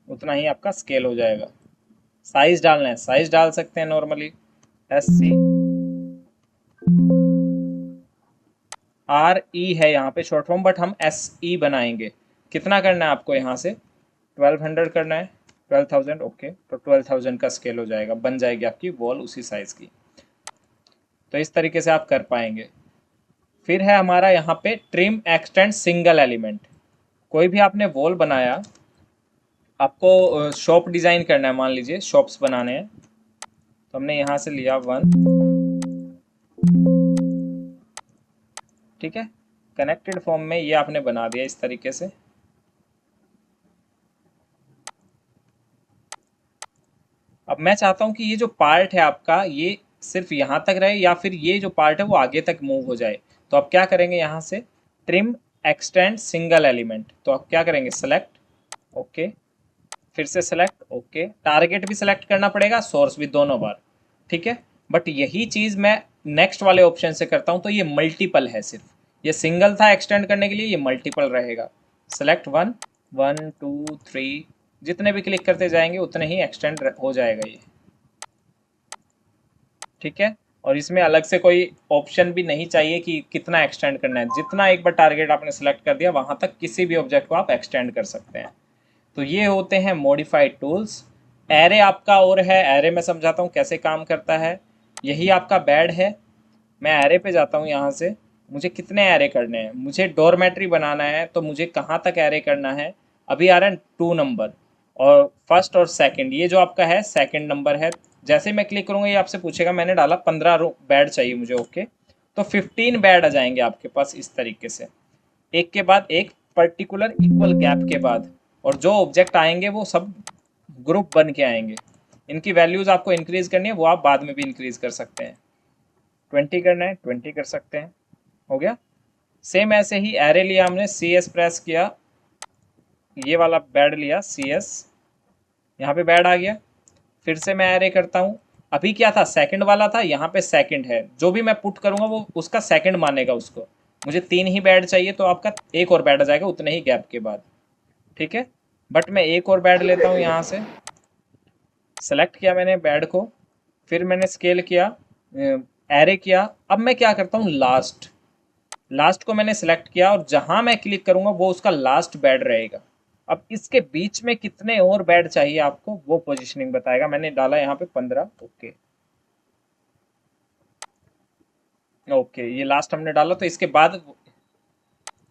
S1: उतना ही आपका स्केल हो जाएगा। साइज डालना है, साइज डाल सकते हैं नॉर्मली, SC RE है यहाँ पे शॉर्ट फॉर्म, बट हम SE बनाएंगे। कितना करना है आपको, यहाँ से 1200 करना है, 12,000, ओके, तो 12,000 का स्केल हो जाएगा, बन जाएगी आपकी वॉल उसी साइज की। तो इस तरीके से आप कर पाएंगे। फिर है हमारा यहाँ पे ट्रिम एक्सटेंड सिंगल एलिमेंट। कोई भी आपने वॉल बनाया, आपको शॉप डिज़ाइन करना है, मान लीजिए शॉप्स बनाने हैं, तो हमने यहाँ से लिया 1, ठीक है, कनेक्टेड फॉर्म में ये आपने बना दिया इस तरीके से। अब मैं चाहता हूँ कि ये जो पार्ट है आपका ये सिर्फ यहाँ तक रहे या फिर ये जो पार्ट है वो आगे तक मूव हो जाए। तो आप क्या करेंगे, यहाँ से ट्रिम एक्सटेंड सिंगल एलिमेंट, तो आप क्या करेंगे, सेलेक्ट, ओके, फिर से सेलेक्ट, ओके, टारगेट भी सेलेक्ट करना पड़ेगा, सोर्स भी, दोनों बार, ठीक है। बट यही चीज़ मैं नेक्स्ट वाले ऑप्शन से करता हूँ, तो ये मल्टीपल है, सिर्फ ये सिंगल था एक्सटेंड करने के लिए, ये मल्टीपल रहेगा। सेलेक्ट 1, 1 2 3, जितने भी क्लिक करते जाएंगे उतने ही एक्सटेंड हो जाएगा ये, ठीक है। और इसमें अलग से कोई ऑप्शन भी नहीं चाहिए कि कितना एक्सटेंड करना है, जितना एक बार टारगेट आपने सेलेक्ट कर दिया वहाँ तक किसी भी ऑब्जेक्ट को आप एक्सटेंड कर सकते हैं। तो ये होते हैं मॉडिफाइड टूल्स। एरे आपका और है, एरे मैं समझाता हूँ कैसे काम करता है। यही आपका बेड है, मैं एरे पे जाता हूँ, यहाँ से मुझे कितने एरे करने हैं, मुझे डोरमेट्री बनाना है, तो मुझे कहाँ तक एरे करना है, अभी आ रहा है 2 नंबर, और फर्स्ट और सेकंड, ये जो आपका है सेकंड नंबर है। जैसे ही मैं क्लिक करूँगा ये आपसे पूछेगा, मैंने डाला 15 बेड चाहिए मुझे, ओके, तो 15 बेड आ जाएंगे आपके पास इस तरीके से, एक के बाद एक पर्टिकुलर इक्वल गैप के बाद, और जो ऑब्जेक्ट आएंगे वो सब ग्रुप बन के आएंगे। इनकी वैल्यूज़ आपको इंक्रीज़ करनी है, वो आप बाद में भी इंक्रीज़ कर सकते हैं, 20 करना है 20 कर सकते हैं, हो गया। सेम ऐसे ही एरे लिया हमने, CS प्रेस किया, ये वाला बेड लिया CS, यहाँ पे बेड आ गया, फिर से मैं एरे करता हूँ। अभी क्या था, सेकंड वाला था, यहाँ पे सेकंड है, जो भी मैं पुट करूँगा वो उसका सेकंड मानेगा उसको। मुझे 3 ही बेड चाहिए, तो आपका एक और बेड आ जाएगा उतने ही गैप के बाद, ठीक है। बट मैं एक और बेड लेता हूँ, यहाँ से सेलेक्ट किया मैंने बेड को, फिर मैंने स्केल किया, एरे किया। अब मैं क्या करता हूँ, लास्ट को मैंने सेलेक्ट किया, और जहाँ मैं क्लिक करूँगा वो उसका लास्ट बेड रहेगा। अब इसके बीच में कितने और बेड चाहिए आपको, वो पोजीशनिंग बताएगा। मैंने डाला यहाँ पे 15, ओके ओके, ये लास्ट हमने डाला, तो इसके बाद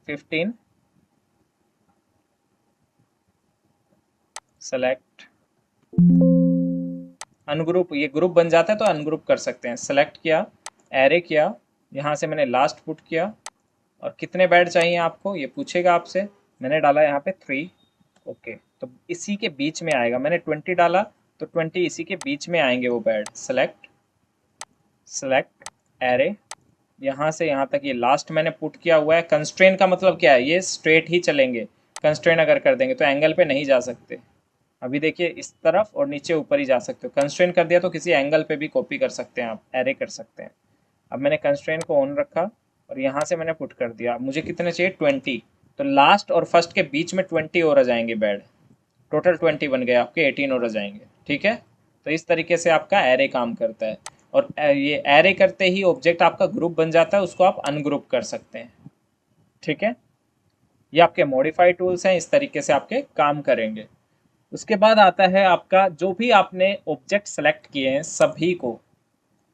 S1: 15, सेलेक्ट, अनग्रुप, ये ग्रुप बन जाता है तो अनग्रुप कर सकते हैं। सेलेक्ट किया, एरे किया, यहाँ से मैंने लास्ट पुट किया, और कितने बेड चाहिए आपको ये पूछेगा आपसे, मैंने डाला यहाँ पे 3, ओके, तो इसी के बीच में आएगा। मैंने 20 डाला तो 20 इसी के बीच में आएंगे वो बेड। सेलेक्ट, एरे, यहाँ से यहाँ तक ये लास्ट मैंने पुट किया हुआ है। कंस्ट्रेन का मतलब क्या है, ये स्ट्रेट ही चलेंगे, कंस्ट्रेन अगर कर देंगे तो एंगल पे नहीं जा सकते। अभी देखिए इस तरफ और नीचे ऊपर ही जा सकते हो, कंस्ट्रेन कर दिया तो किसी एंगल पे भी कॉपी कर सकते हैं आप, एरे कर सकते हैं। अब मैंने कंस्ट्रेन को ऑन रखा और यहाँ से मैंने पुट कर दिया, मुझे कितने चाहिए 20, तो लास्ट और फर्स्ट के बीच में 20 और आ जाएंगे बेड, टोटल 20 बन गए आपके, 18 और आ जाएंगे, ठीक है। तो इस तरीके से आपका एरे काम करता है, और ये एरे करते ही ऑब्जेक्ट आपका ग्रुप बन जाता है, उसको आप अनग्रुप कर सकते हैं, ठीक है। ये आपके मॉडिफाई टूल्स हैं, इस तरीके से आपके काम करेंगे। उसके बाद आता है आपका, जो भी आपने ऑब्जेक्ट सेलेक्ट किए हैं सभी को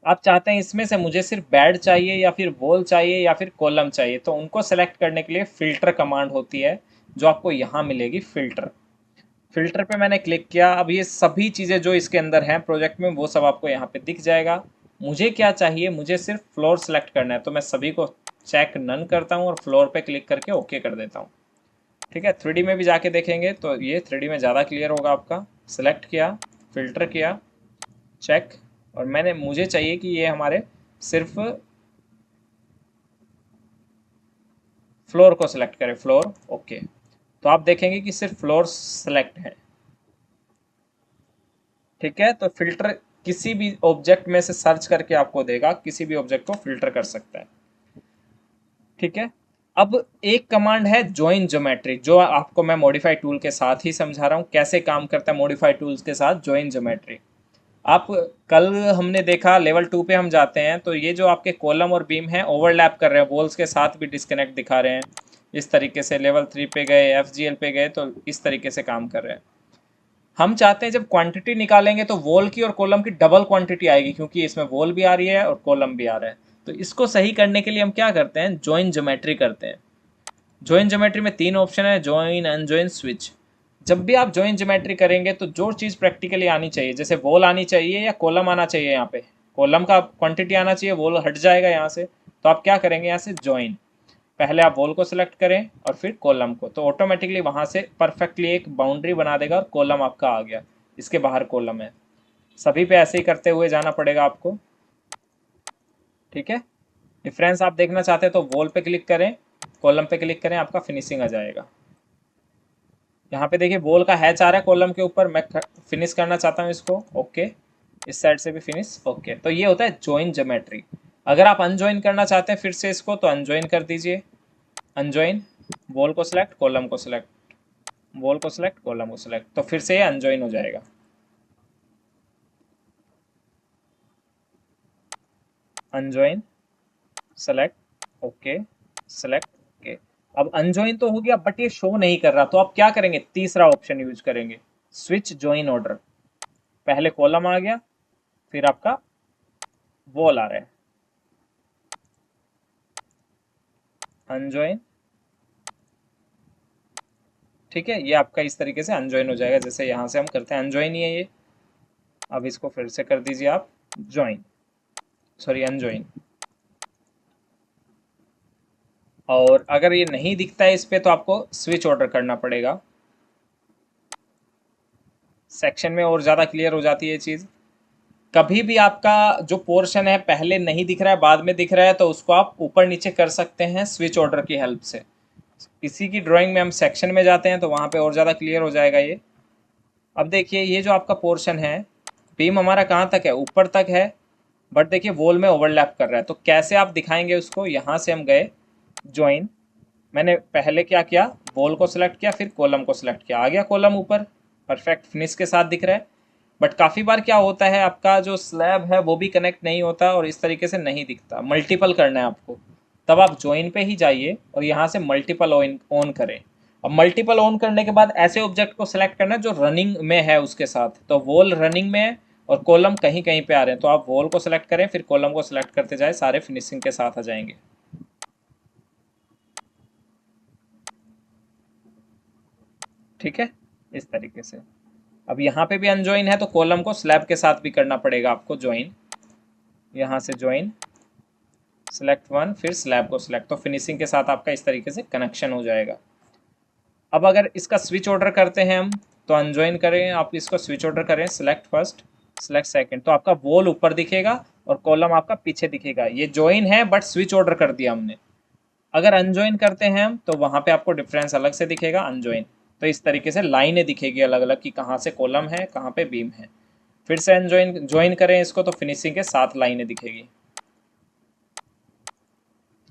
S1: आप चाहते हैं इसमें से मुझे सिर्फ बेड चाहिए या फिर वॉल चाहिए या फिर कॉलम चाहिए, तो उनको सेलेक्ट करने के लिए फ़िल्टर कमांड होती है, जो आपको यहाँ मिलेगी, फ़िल्टर पे मैंने क्लिक किया। अब ये सभी चीज़ें जो इसके अंदर हैं प्रोजेक्ट में वो सब आपको यहाँ पे दिख जाएगा। मुझे क्या चाहिए, मुझे सिर्फ फ्लोर सेलेक्ट करना है, तो मैं सभी को चेक नन करता हूँ और फ्लोर पे क्लिक करके ओके कर देता हूँ, ठीक है। 3D में भी जाके देखेंगे तो ये 3D में ज़्यादा क्लियर होगा आपका। सेलेक्ट किया, फ़िल्टर किया, चेक, और मुझे चाहिए कि ये हमारे सिर्फ फ्लोर को सिलेक्ट करें, फ्लोर, ओके। तो आप देखेंगे कि सिर्फ फ्लोर सेलेक्ट है, ठीक है। तो फिल्टर किसी भी ऑब्जेक्ट में से सर्च करके आपको देगा, किसी भी ऑब्जेक्ट को फिल्टर कर सकता है, ठीक है। अब एक कमांड है जॉइन ज्योमेट्री, जो आपको मैं मॉडिफाई टूल के साथ ही समझा रहा हूँ कैसे काम करता है मॉडिफाई टूल्स के साथ जॉइन ज्योमेट्री। आप कल हमने देखा लेवल 2 पे हम जाते हैं तो ये जो आपके कॉलम और बीम हैं ओवरलैप कर रहे हैं, वॉल्स के साथ भी डिस्कनेक्ट दिखा रहे हैं इस तरीके से। लेवल 3 पे गए, FGL पे गए तो इस तरीके से काम कर रहे हैं। हम चाहते हैं जब क्वांटिटी निकालेंगे तो वॉल की और कॉलम की डबल क्वांटिटी आएगी, क्योंकि इसमें वॉल भी आ रही है और कॉलम भी आ रहा है। तो इसको सही करने के लिए हम क्या करते हैं, जॉइन ज्योमेट्री करते हैं। ज्वाइन ज्योमेट्री में 3 ऑप्शन है, ज्वाइन, अनज्वाइन, स्विच। जब भी आप ज्वाइन ज्योमेट्री करेंगे तो जो चीज़ प्रैक्टिकली आनी चाहिए, जैसे वॉल आनी चाहिए या कॉलम आना चाहिए, यहाँ पे कॉलम का क्वांटिटी आना चाहिए, वॉल हट जाएगा यहाँ से, तो आप क्या करेंगे, यहाँ से ज्वाइन, पहले आप वॉल को सिलेक्ट करें और फिर कॉलम को, तो ऑटोमेटिकली वहाँ से परफेक्टली एक बाउंड्री बना देगा और कॉलम आपका आ गया, इसके बाहर कॉलम है। सभी पे ऐसे ही करते हुए जाना पड़ेगा आपको, ठीक है। डिफरेंस आप देखना चाहते हैं तो वॉल पे क्लिक करें, कॉलम पे क्लिक करें, आपका फिनिशिंग आ जाएगा। यहाँ पे देखिए वॉल का हैच आ रहा है कॉलम के ऊपर, मैं फिनिश करना चाहता हूँ इसको, ओके, इस साइड से भी फिनिश, ओके। तो ये होता है ज्वाइन ज्योमेट्री। अगर आप अनज्वाइन करना चाहते हैं फिर से इसको, तो अनज्वाइन कर दीजिए, अनज्वाइन, वॉल को सिलेक्ट, कॉलम को सिलेक्ट, वॉल को सिलेक्ट, कॉलम को सिलेक्ट, तो फिर से ये अनज्वाइन हो जाएगा। अनज्वाइन, सेलेक्ट, ओके, सेलेक्ट, ओके। अब अनज्वाइन तो हो गया बट ये शो नहीं कर रहा, तो आप क्या करेंगे, तीसरा ऑप्शन यूज करेंगे, स्विच ज्वाइन ऑर्डर। पहले कॉलम आ गया, फिर आपका वॉल आ रहा है, अनज्वाइन, ठीक है। ये आपका इस तरीके से अनज्वाइन हो जाएगा, जैसे यहाँ से हम करते हैं अनज्वाइन ही है ये। अब इसको फिर से कर दीजिए आप ज्वाइन, सॉरी अनज्वाइन। और अगर ये नहीं दिखता है इस पे तो आपको स्विच ऑर्डर करना पड़ेगा। सेक्शन में और ज़्यादा क्लियर हो जाती है ये चीज़। कभी भी आपका जो पोर्शन है पहले नहीं दिख रहा है, बाद में दिख रहा है, तो उसको आप ऊपर नीचे कर सकते हैं स्विच ऑर्डर की हेल्प से। इसी की ड्राइंग में हम सेक्शन में जाते हैं तो वहाँ पे और ज़्यादा क्लियर हो जाएगा ये। अब देखिए ये जो आपका पोर्शन है, बीम हमारा कहाँ तक है, ऊपर तक है, बट देखिए वॉल में ओवरलैप कर रहा है, तो कैसे आप दिखाएंगे उसको। यहाँ से हम गए ज्वाइन, मैंने पहले क्या किया, वॉल को सिलेक्ट किया, फिर कॉलम को सिलेक्ट किया, आ गया कॉलम ऊपर, परफेक्ट फिनिश के साथ दिख रहा है। बट काफ़ी बार क्या होता है, आपका जो स्लैब है वो भी कनेक्ट नहीं होता और इस तरीके से नहीं दिखता, मल्टीपल करना है आपको, तब आप ज्वाइन पे ही जाइए और यहाँ से मल्टीपल ऑन करें। अब मल्टीपल ऑन करने के बाद ऐसे ऑब्जेक्ट को सिलेक्ट करना है जो रनिंग में है उसके साथ, तो वॉल रनिंग में है और कॉलम कहीं कहीं पे आ रहे हैं, तो आप वॉल को सिलेक्ट करें, फिर कॉलम को सिलेक्ट करते जाए, सारे फिनिशिंग के साथ आ जाएंगे, ठीक है, इस तरीके से। अब यहाँ पे भी अनजॉइन है तो कॉलम को स्लैब के साथ भी करना पड़ेगा आपको ज्वाइन, यहाँ से ज्वाइन, सेलेक्ट वन, फिर स्लैब को सिलेक्ट, तो फिनिशिंग के साथ आपका इस तरीके से कनेक्शन हो जाएगा। अब अगर इसका स्विच ऑर्डर करते हैं हम, तो अनजॉइन करें, आप इसको स्विच ऑर्डर करें, सिलेक्ट फर्स्ट, सिलेक्ट सेकंड, तो आपका वॉल ऊपर दिखेगा और कॉलम आपका पीछे दिखेगा। ये ज्वाइन है बट स्विच ऑर्डर कर दिया हमने। अगर अनजॉइन करते हैं हम तो वहाँ पे आपको डिफरेंस अलग से दिखेगा, अनजॉइन, तो इस तरीके से लाइनें दिखेगी अलग अलग कि कहाँ से कॉलम है, कहाँ पे बीम है। फिर से अनजॉइन ज्वाइन करें इसको तो फिनिशिंग के साथ लाइनें दिखेगी।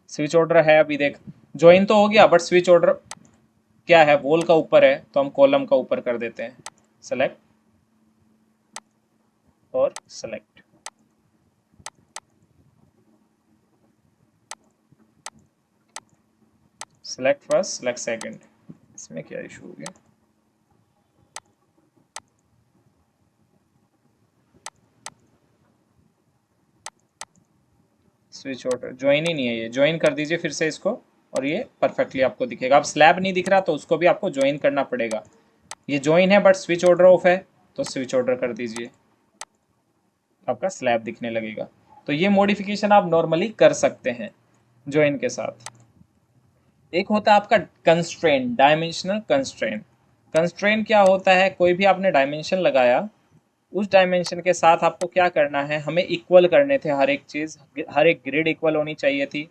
S1: स्विच ऑर्डर है, अभी देख ज्वाइन तो हो गया बट स्विच ऑर्डर क्या है, वॉल का ऊपर है, तो हम कॉलम का ऊपर कर देते हैं, सेलेक्ट और select, select first, select second. इसमें क्या इशू हो गया, स्विच ऑर्डर ज्वाइन ही नहीं है, ये ज्वाइन कर दीजिए फिर से इसको और ये परफेक्टली आपको दिखेगा। अब स्लैब नहीं दिख रहा तो उसको भी आपको ज्वाइन करना पड़ेगा, ये ज्वाइन है बट स्विच ऑर्डर ऑफ है, तो स्विच ऑर्डर कर दीजिए, आपका स्लैब दिखने लगेगा। तो ये मॉडिफिकेशन आप नॉर्मली कर सकते हैं ज्वाइन के साथ। एक होता है आपका कंस्ट्रेंट, डायमेंशनल कंस्ट्रेंट। कंस्ट्रेंट क्या होता है, कोई भी आपने डायमेंशन लगाया, उस डायमेंशन के साथ आपको क्या करना है, हमें इक्वल करने थे हर एक चीज़, हर एक ग्रिड इक्वल होनी चाहिए थी।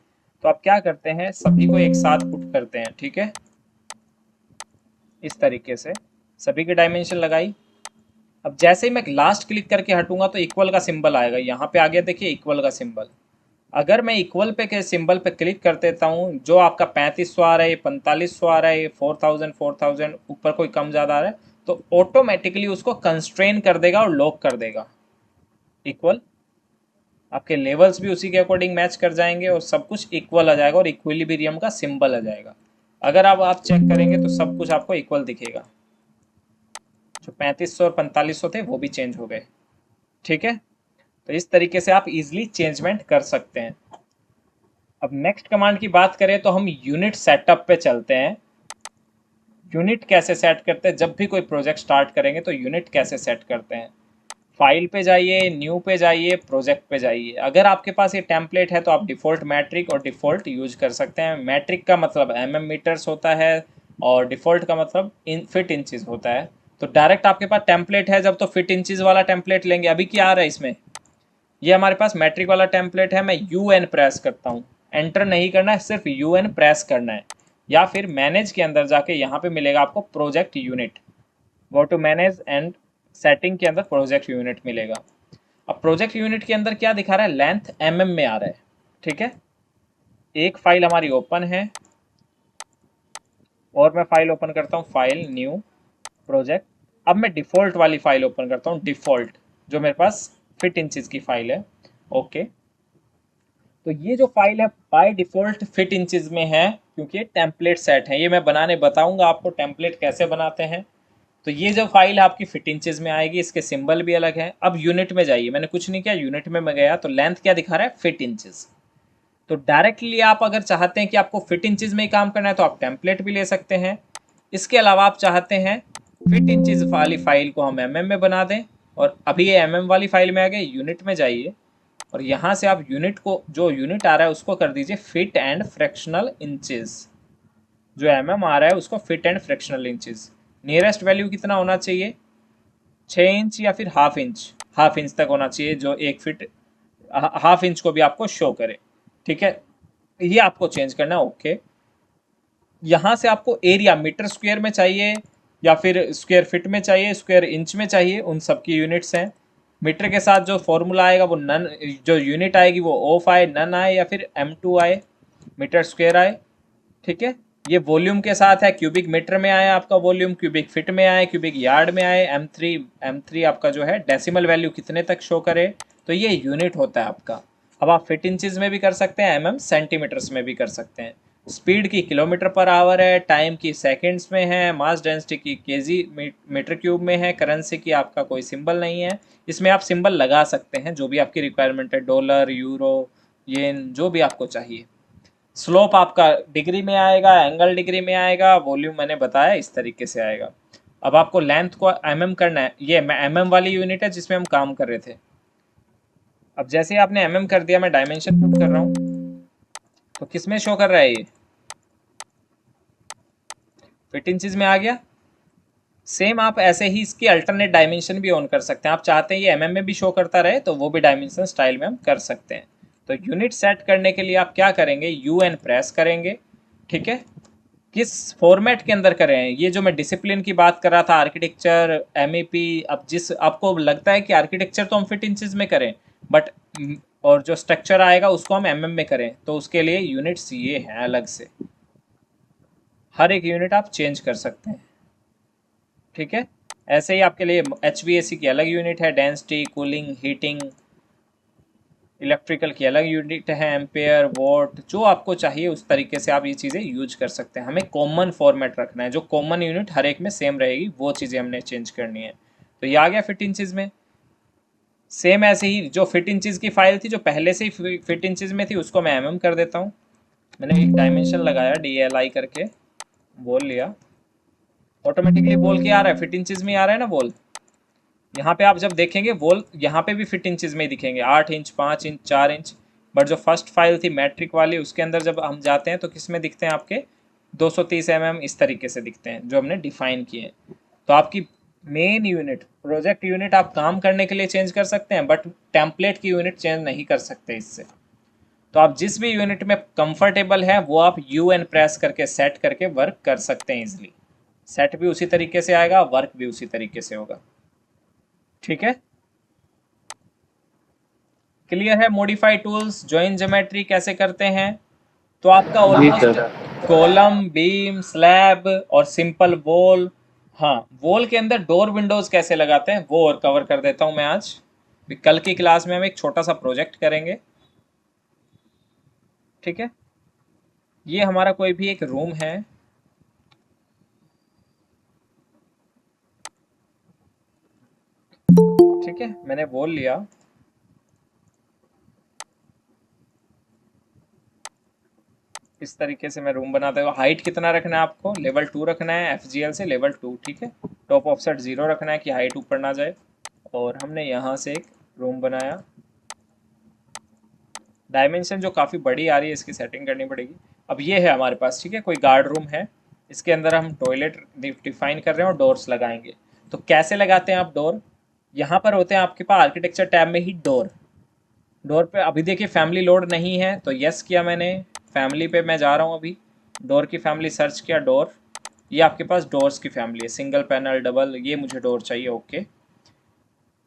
S1: तो आप क्या करते हैं, सभी को एक साथ पुट करते हैं, ठीक है, इस तरीके से सभी की डायमेंशन लगाई। अब जैसे ही मैं लास्ट क्लिक करके हटूंगा तो इक्वल का सिंबल आएगा, यहाँ पे आ गया देखिए इक्वल का सिंबल। अगर मैं इक्वल पे के सिंबल पे क्लिक कर देता हूँ, जो आपका 3500 आ रहा है, 4500 आ रहा है, 4000 ऊपर कोई कम ज़्यादा आ रहा है, तो ऑटोमेटिकली उसको कंस्ट्रेन कर देगा और लॉक कर देगा। इक्वल, आपके लेवल्स भी उसी के अकॉर्डिंग मैच कर जाएंगे और सब कुछ इक्वल आ जाएगा और इक्विलिब्रियम का सिंबल आ जाएगा। अगर आप चेक करेंगे तो सब कुछ आपको इक्वल दिखेगा, जो 3500 और 4500 थे वो भी चेंज हो गए, ठीक है। तो इस तरीके से आप इजीली चेंजमेंट कर सकते हैं। अब नेक्स्ट कमांड की बात करें तो हम यूनिट सेटअप पे चलते हैं। यूनिट कैसे सेट करते हैं, जब भी कोई प्रोजेक्ट स्टार्ट करेंगे तो यूनिट कैसे सेट करते हैं। फाइल पे जाइए, न्यू पे जाइए, प्रोजेक्ट पे जाइए। अगर आपके पास ये टेम्पलेट है तो आप डिफ़ॉल्ट मैट्रिक और डिफ़ॉल्ट यूज कर सकते हैं। मैट्रिक का मतलब मीटर्स होता है और डिफ़ॉल्ट का मतलब फिट इंचज़ होता है। तो डायरेक्ट आपके पास टेम्पलेट है जब तो फिट इंचज़ वाला टेम्पलेट लेंगे। अभी क्या आ रहा है इसमें, ये हमारे पास मैट्रिक वाला टेम्पलेट है। मैं UN प्रेस करता हूँ, एंटर नहीं करना है, सिर्फ UN प्रेस करना है। या फिर मैनेज के अंदर जाके यहाँ पे मिलेगा आपको project unit. Go to manage and setting के अंदर प्रोजेक्ट यूनिट मिलेगा। अब प्रोजेक्ट यूनिट के अंदर क्या दिखा रहा है, लेंथ में आ रहा है। ठीक है, एक फाइल हमारी ओपन है और मैं फाइल ओपन करता हूँ, फाइल न्यू प्रोजेक्ट। अब मैं डिफ़ॉल्ट वाली फाइल ओपन करता हूँ, डिफ़ॉल्ट जो मेरे पास फिट इंचज़ की फाइल है। ओके, तो ये जो फाइल है बाय डिफ़ॉल्ट फिट इंचज़ में है क्योंकि ये टेम्पलेट सेट है। ये मैं बनाने बताऊंगा आपको टेम्पलेट कैसे बनाते हैं। तो ये जो फाइल है आपकी फिट इंचज़ में आएगी, इसके सिंबल भी अलग है। अब यूनिट में जाइए, मैंने कुछ नहीं किया, यूनिट में मैं गया तो लेंथ क्या दिखा रहा है, फिट इंचज़। तो डायरेक्टली आप अगर चाहते हैं कि आपको फिट इंचज़ में ही काम करना है तो आप टेम्पलेट भी ले सकते हैं। इसके अलावा आप चाहते हैं फिट इंचज़ वाली फाइल को हम में बना दें, और अभी ये वाली फाइल में आ गए, यूनिट में जाइए और यहाँ से आप यूनिट को, जो यूनिट आ रहा है उसको कर दीजिए फिट एंड फ्रैक्शनल इंचेस। जो आ रहा है उसको fit and fractional inches. Nearest value कितना होना चाहिए, 6 इंच या फिर हाफ इंच, हाफ इंच तक होना चाहिए, जो 1 फीट हाफ इंच को भी आपको शो करे। ठीक है, ये आपको चेंज करना है। ओके, यहाँ से आपको एरिया मीटर स्क्वायर में चाहिए या फिर स्क्वायर फिट में चाहिए, स्क्वायर इंच में चाहिए, उन सब की यूनिट्स हैं। मीटर के साथ जो फॉर्मूला आएगा वो नन, जो यूनिट आएगी वो ऑफ आए, नन आए या फिर M2 आए, मीटर स्क्वायर आए। ठीक है, ये वॉल्यूम के साथ है, क्यूबिक मीटर में आए आपका वॉल्यूम, क्यूबिक फिट में आए, क्यूबिक यार्ड में आए। M3 आपका जो है डेसिमल वैल्यू कितने तक शो करे, तो ये यूनिट होता है आपका। अब आप फिट इंचज़ में भी कर सकते हैं, सेंटीमीटर्स में भी कर सकते हैं। स्पीड की किलोमीटर पर आवर है, टाइम की सेकंड्स में है, मास डेंसिटी की केजी मीटर क्यूब में है, करेंसी की आपका कोई सिंबल नहीं है। इसमें आप सिंबल लगा सकते हैं जो भी आपकी रिक्वायरमेंट है, डॉलर, यूरो, येन, जो भी आपको चाहिए। स्लोप आपका डिग्री में आएगा, एंगल डिग्री में आएगा, वॉल्यूम मैंने बताया इस तरीके से आएगा। अब आपको लेंथ को करना है, ये वाली यूनिट है जिसमें हम काम कर रहे थे। अब जैसे आपने कर दिया, मैं डायमेंशन पुट कर रहा हूँ तो किस में शो कर रहा है, ये फिट इंचज में आ गया। सेम आप ऐसे ही इसकी अल्टरनेट डायमेंशन भी ऑन कर सकते हैं। आप चाहते हैं ये में भी शो करता रहे तो वो भी डायमेंशन स्टाइल में हम कर सकते हैं। तो यूनिट सेट करने के लिए आप क्या करेंगे, UN प्रेस करेंगे। ठीक है, किस फॉर्मेट के अंदर करें, ये जो मैं डिसिप्लिन की बात कर रहा था, आर्किटेक्चर, MEP, अब जिस आपको लगता है कि आर्किटेक्चर तो हम फिट इंचज में करें, बट और जो स्ट्रक्चर आएगा उसको हम में करें, तो उसके लिए यूनिट्स ये हैं अलग से। हर एक यूनिट आप चेंज कर सकते हैं। ठीक है, ऐसे ही आपके लिए HVAC की अलग यूनिट है, डेंसिटी, कूलिंग, हीटिंग, इलेक्ट्रिकल की अलग यूनिट है, एम्पेयर, वॉट, जो आपको चाहिए उस तरीके से आप ये चीज़ें यूज कर सकते हैं। हमें कॉमन फॉर्मेट रखना है, जो कॉमन यूनिट हर एक में सेम रहेगी, वो चीज़ें हमने चेंज करनी है। तो ये आ गया फिट इंचज़ में। सेम ऐसे ही जो फिट इंचज़ की फाइल थी, जो पहले से ही फिट इंचज़ में थी, उसको मैं कर देता हूँ। मैंने एक डायमेंशन लगाया, DLI करके बोल लिया, ऑटोमेटिकली बोल के आ रहा है, फिट इंचज़ में आ रहा है ना बोल। यहाँ पे आप जब देखेंगे वॉल, यहाँ पे भी फिट इंचज़ में ही दिखेंगे, 8 इंच, 5 इंच, 4 इंच। बट जो फर्स्ट फाइल थी मैट्रिक वाली, उसके अंदर जब हम जाते हैं तो किस में दिखते हैं आपके, 230 इस तरीके से दिखते हैं जो हमने डिफाइन किए हैं। तो आपकी मेन यूनिट, प्रोजेक्ट यूनिट आप काम करने के लिए चेंज कर सकते हैं, बट टेम्पलेट की यूनिट चेंज नहीं कर सकते इससे। तो आप जिस भी यूनिट में कंफर्टेबल है वो आप UN प्रेस करके सेट करके वर्क कर सकते हैं इजिली। सेट भी उसी तरीके से आएगा, वर्क भी उसी तरीके से होगा। ठीक है, क्लियर है। मॉडिफाई टूल्स, जॉइन ज्योमेट्री कैसे करते हैं, तो आपका
S5: जी
S1: almost
S5: sir.
S1: Column, beam, slab और सिंपल वॉल। हाँ, वॉल के अंदर डोर विंडोज कैसे लगाते हैं वो और कवर कर देता हूँ मैं आज। कल की क्लास में हम एक छोटा सा प्रोजेक्ट करेंगे। ठीक है, ये हमारा कोई भी एक रूम है। ठीक है, मैंने वॉल लिया, इस तरीके से मैं रूम बनाता हूँ। हाइट कितना रखना है आपको, लेवल 2 रखना है, FGL से लेवल 2, ठीक है। टॉप ऑफसेट 0 रखना है कि हाइट ऊपर ना जाए। और हमने यहाँ से एक रूम बनाया। डायमेंशन जो काफ़ी बड़ी आ रही है, इसकी सेटिंग करनी पड़ेगी। अब ये है हमारे पास, ठीक है, कोई गार्ड रूम है। इसके अंदर हम टॉयलेट डिफाइन कर रहे हैं और डोर्स लगाएंगे। तो कैसे लगाते हैं आप डोर, यहाँ पर होते हैं आपके पास आर्किटेक्चर टैब में ही डोर। डोर पे अभी देखिए फैमिली लोड नहीं है, तो यस किया मैंने। फैमिली पे मैं जा रहा हूँ अभी, डोर की फैमिली सर्च किया, डोर। ये आपके पास डोर्स की फैमिली है, सिंगल पैनल, डबल, ये मुझे डोर चाहिए, ओके।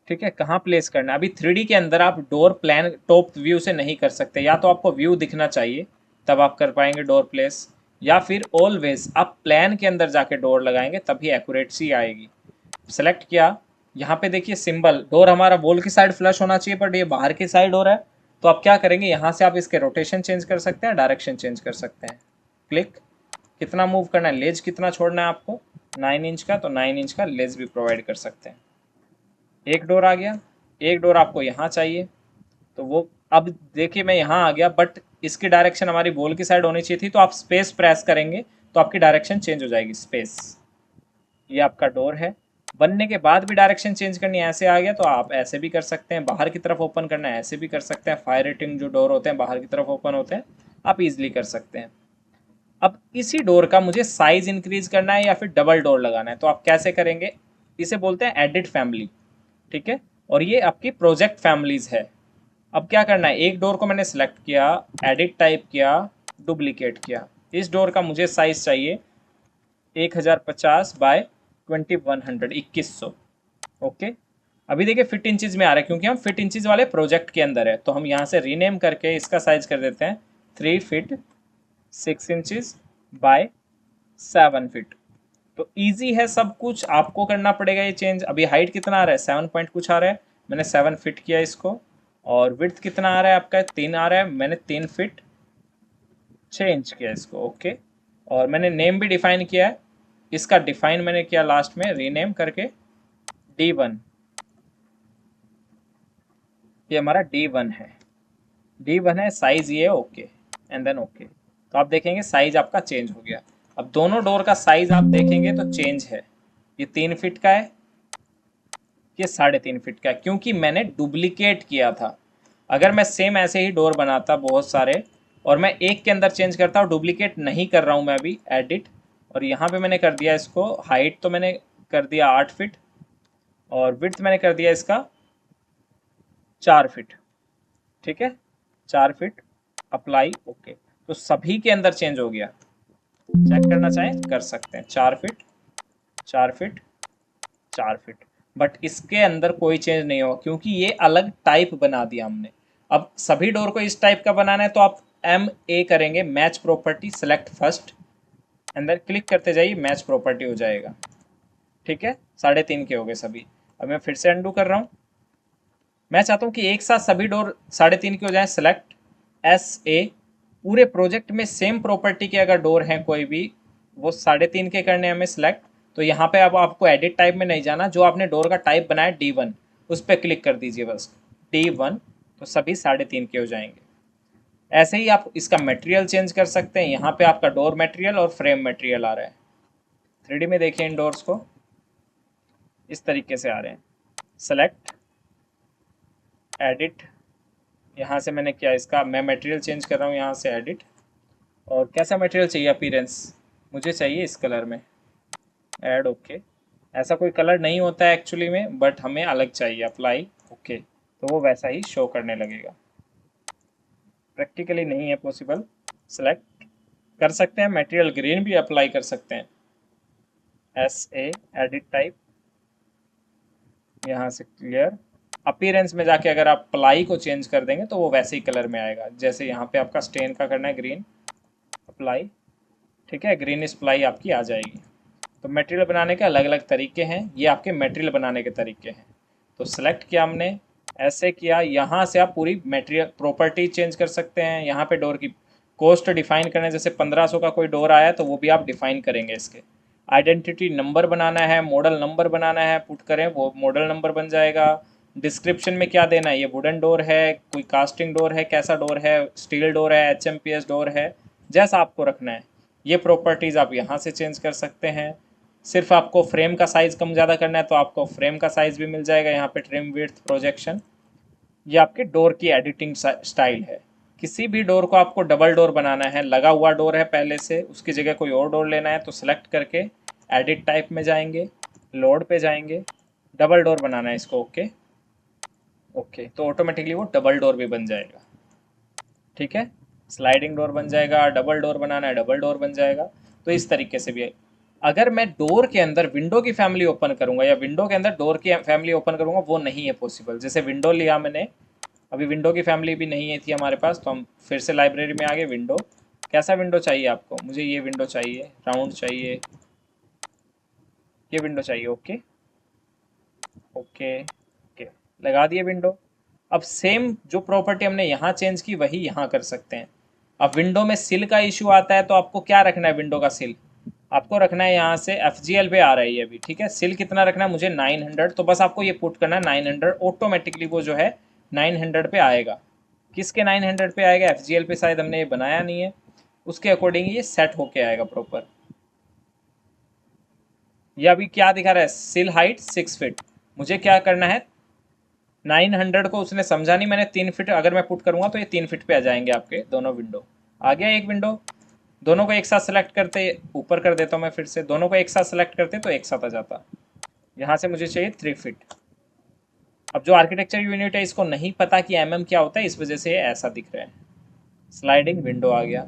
S1: ठीक है, कहाँ प्लेस करना है, अभी 3D के अंदर आप डोर प्लान टॉप व्यू से नहीं कर सकते, या तो आपको व्यू दिखना चाहिए तब आप कर पाएंगे डोर प्लेस, या फिर ऑलवेज आप प्लान के अंदर जाके डोर लगाएंगे तभी एक्यूरेसी आएगी। सेलेक्ट किया, यहाँ पे देखिए सिंबल, डोर हमारा वॉल की साइड फ्लश होना चाहिए, बट ये बाहर की साइड हो रहा है। तो आप क्या करेंगे, यहाँ से आप इसके रोटेशन चेंज कर सकते हैं, डायरेक्शन चेंज कर सकते हैं। क्लिक, कितना मूव करना है, लेज कितना छोड़ना है आपको, 9 इंच का, तो 9 इंच का लेज भी प्रोवाइड कर सकते हैं। एक डोर आ गया। एक डोर आपको यहाँ चाहिए, तो वो अब देखिए मैं यहाँ आ गया, बट इसकी डायरेक्शन हमारी वॉल की साइड होनी चाहिए थी, तो आप स्पेस प्रेस करेंगे तो आपकी डायरेक्शन चेंज हो जाएगी, स्पेस। ये आपका डोर है। बनने के बाद भी डायरेक्शन चेंज करनी है, ऐसे आ गया तो आप ऐसे भी कर सकते हैं, बाहर की तरफ ओपन करना है ऐसे भी कर सकते हैं। फायर रेटिंग जो डोर होते हैं बाहर की तरफ ओपन होते हैं, आप इजीली कर सकते हैं। अब इसी डोर का मुझे साइज इंक्रीज करना है या फिर डबल डोर लगाना है, तो आप कैसे करेंगे, इसे बोलते हैं एडिट फैमिली, ठीक है। और ये आपकी प्रोजेक्ट फैमिलीज है। अब क्या करना है, एक डोर को मैंने सेलेक्ट किया, एडिट टाइप किया, डुप्लीकेट किया। इस डोर का मुझे साइज चाहिए 1050 बाय 2100, 2100, ओके। अभी देखिए फिट इंचज में आ रहा है क्योंकि हम फिट इंचज वाले प्रोजेक्ट के अंदर है, तो हम यहाँ से रीनेम करके इसका साइज कर देते हैं 3 फीट 6 इंचज बाय 7 फीट। तो इजी है सब कुछ, आपको करना पड़ेगा ये चेंज। अभी हाइट कितना आ रहा है, 7 पॉइंट कुछ आ रहा है, मैंने 7 फिट किया इसको। और विड्थ कितना आ रहा है आपका, 3 आ रहा है, मैंने 3 फिट 6 इंच किया इसको, ओके। और मैंने नेम भी डिफाइन किया है, इसका डिफाइन मैंने किया लास्ट में रीनेम करके D1। ये हमारा D1 है, D1 है, साइज ये ओके, एंड देन ओके। तो आप देखेंगे साइज आपका चेंज हो गया। अब दोनों डोर का साइज आप देखेंगे तो चेंज है, ये 3 फीट का है, ये 3.5 फीट का है, क्योंकि मैंने डुप्लीकेट किया था। अगर मैं सेम ऐसे ही डोर बनाता बहुत सारे और मैं एक के अंदर चेंज करता हूँ, डुप्लीकेट नहीं कर रहा हूँ मैं अभी, एडिट, और यहाँ पे मैंने कर दिया इसको हाइट, तो मैंने कर दिया 8 फीट और विड्थ मैंने कर दिया इसका 4 फीट, ठीक है, 4 फीट, अप्लाई, ओके। तो सभी के अंदर चेंज हो गया, चेक करना चाहें कर सकते हैं, 4 फीट 4 फीट 4 फीट, बट इसके अंदर कोई चेंज नहीं होगा क्योंकि ये अलग टाइप बना दिया हमने। अब सभी डोर को इस टाइप का बनाना है तो आप MA करेंगे, मैच प्रॉपर्टी, सेलेक्ट फर्स्ट, अंदर क्लिक करते जाइए, मैच प्रॉपर्टी हो जाएगा, ठीक है। 3.5 के हो गए सभी। अब मैं फिर से अंडू कर रहा हूँ, मैं चाहता हूँ कि एक साथ सभी डोर 3.5 के हो जाए, सेलेक्ट SA। पूरे प्रोजेक्ट में सेम प्रॉपर्टी के अगर डोर हैं कोई भी, वो 3.5 के करने हमें सेलेक्ट। तो यहाँ पे अब आपको एडिट टाइप में नहीं जाना, जो आपने डोर का टाइप बनाया D1 उस पर क्लिक कर दीजिए बस, D1, तो सभी 3.5 के हो जाएंगे। ऐसे ही आप इसका मटेरियल चेंज कर सकते हैं, यहाँ पे आपका डोर मटेरियल और फ्रेम मटेरियल आ रहा है। 3D में देखिए इन डोर्स को इस तरीके से आ रहे हैं, सेलेक्ट एडिट, यहाँ से मैंने क्या इसका मैं मटेरियल चेंज कर रहा हूँ, यहाँ से एडिट, और कैसा मटेरियल चाहिए, अपीयरेंस मुझे चाहिए इस कलर में, ऐड, ओके। ऐसा कोई कलर नहीं होता है एक्चुअली में, बट हमें अलग चाहिए, अप्लाई, ओके, तो वो वैसा ही शो करने लगेगा। प्रैक्टिकली नहीं है पॉसिबल, सेलेक्ट कर सकते हैं, मटेरियल ग्रीन भी अप्लाई कर सकते हैं, SA एडिट टाइप, यहाँ से क्लियर, अपीयरेंस में जाके अगर आप प्लाई को चेंज कर देंगे तो वो वैसे ही कलर में आएगा, जैसे यहाँ पे आपका स्टेन का करना है, ग्रीन अप्लाई, ठीक है, ग्रीन इस प्लाई आपकी आ जाएगी। तो मटेरियल बनाने के अलग अलग तरीके हैं, ये आपके मटेरियल बनाने के तरीके हैं। तो सेलेक्ट किया हमने, ऐसे किया, यहाँ से आप पूरी मटेरियल प्रॉपर्टी चेंज कर सकते हैं। यहाँ पे डोर की कॉस्ट डिफाइन करना है, जैसे 1500 का कोई डोर आया तो वो भी आप डिफाइन करेंगे। इसके आइडेंटिटी नंबर बनाना है, मॉडल नंबर बनाना है, पुट करें वो मॉडल नंबर बन जाएगा। डिस्क्रिप्शन में क्या देना है, ये वुडन डोर है, कोई कास्टिंग डोर है, कैसा डोर है, स्टील डोर है, HMPS डोर है, जैसा आपको रखना है। ये प्रॉपर्टीज़ आप यहाँ से चेंज कर सकते हैं। सिर्फ आपको फ्रेम का साइज़ कम ज़्यादा करना है तो आपको फ्रेम का साइज़ भी मिल जाएगा यहाँ पे, ट्रिम विड्थ प्रोजेक्शन। ये आपके डोर की एडिटिंग स्टाइल है। किसी भी डोर को आपको डबल डोर बनाना है, लगा हुआ डोर है पहले से, उसकी जगह कोई और डोर लेना है तो सेलेक्ट करके एडिट टाइप में जाएंगे, लोड पे जाएंगे, डबल डोर बनाना है इसको। ओके ओके, तो ऑटोमेटिकली वो डबल डोर भी बन जाएगा। ठीक है, स्लाइडिंग डोर बन जाएगा, डबल डोर बनाना है डबल डोर बन जाएगा। तो इस तरीके से भी है। अगर मैं डोर के अंदर विंडो की फैमिली ओपन करूंगा या विंडो के अंदर डोर की फैमिली ओपन करूंगा, वो नहीं है पॉसिबल। जैसे विंडो लिया मैंने, अभी विंडो की फैमिली भी नहीं थी हमारे पास, तो हम फिर से लाइब्रेरी में आ गए। विंडो, कैसा विंडो चाहिए आपको? मुझे ये विंडो चाहिए, राउंड चाहिए, ये विंडो चाहिए। ओके ओके ओके, लगा दिए विंडो। अब सेम जो प्रॉपर्टी हमने यहाँ चेंज की वही यहाँ कर सकते हैं। अब विंडो में सिल का इशू आता है तो आपको क्या रखना है? विंडो का सिल आपको रखना है यहाँ से FGL पे आ रहा है ये अभी। ठीक है, सिल कितना रखना है मुझे? 900। तो बस आपको ये पुट करना है 900, ऑटोमेटिकली वो जो है 900 पे आएगा। किसके 900 पे आएगा? FGL पे शायद हमने ये बनाया नहीं है, उसके अकॉर्डिंग ये सेट होके आएगा प्रॉपर। ये अभी क्या दिखा रहा है? सिल हाइट 6 फीट। मुझे क्या करना है? 900 को उसने समझा नहीं, मैंने 3 फीट अगर मैं पुट करूंगा तो ये 3 फीट पे आ जाएंगे आपके दोनों विंडो। आ गया एक विंडो। दोनों को एक साथ सेलेक्ट करते, ऊपर कर देता हूँ मैं फिर से, दोनों को एक साथ सेलेक्ट करते तो एक साथ आ जाता। यहाँ से मुझे चाहिए 3 फीट। अब जो आर्किटेक्चर यूनिट है इसको नहीं पता कि MM क्या होता है, इस वजह से ये ऐसा दिख रहा है। स्लाइडिंग विंडो आ गया।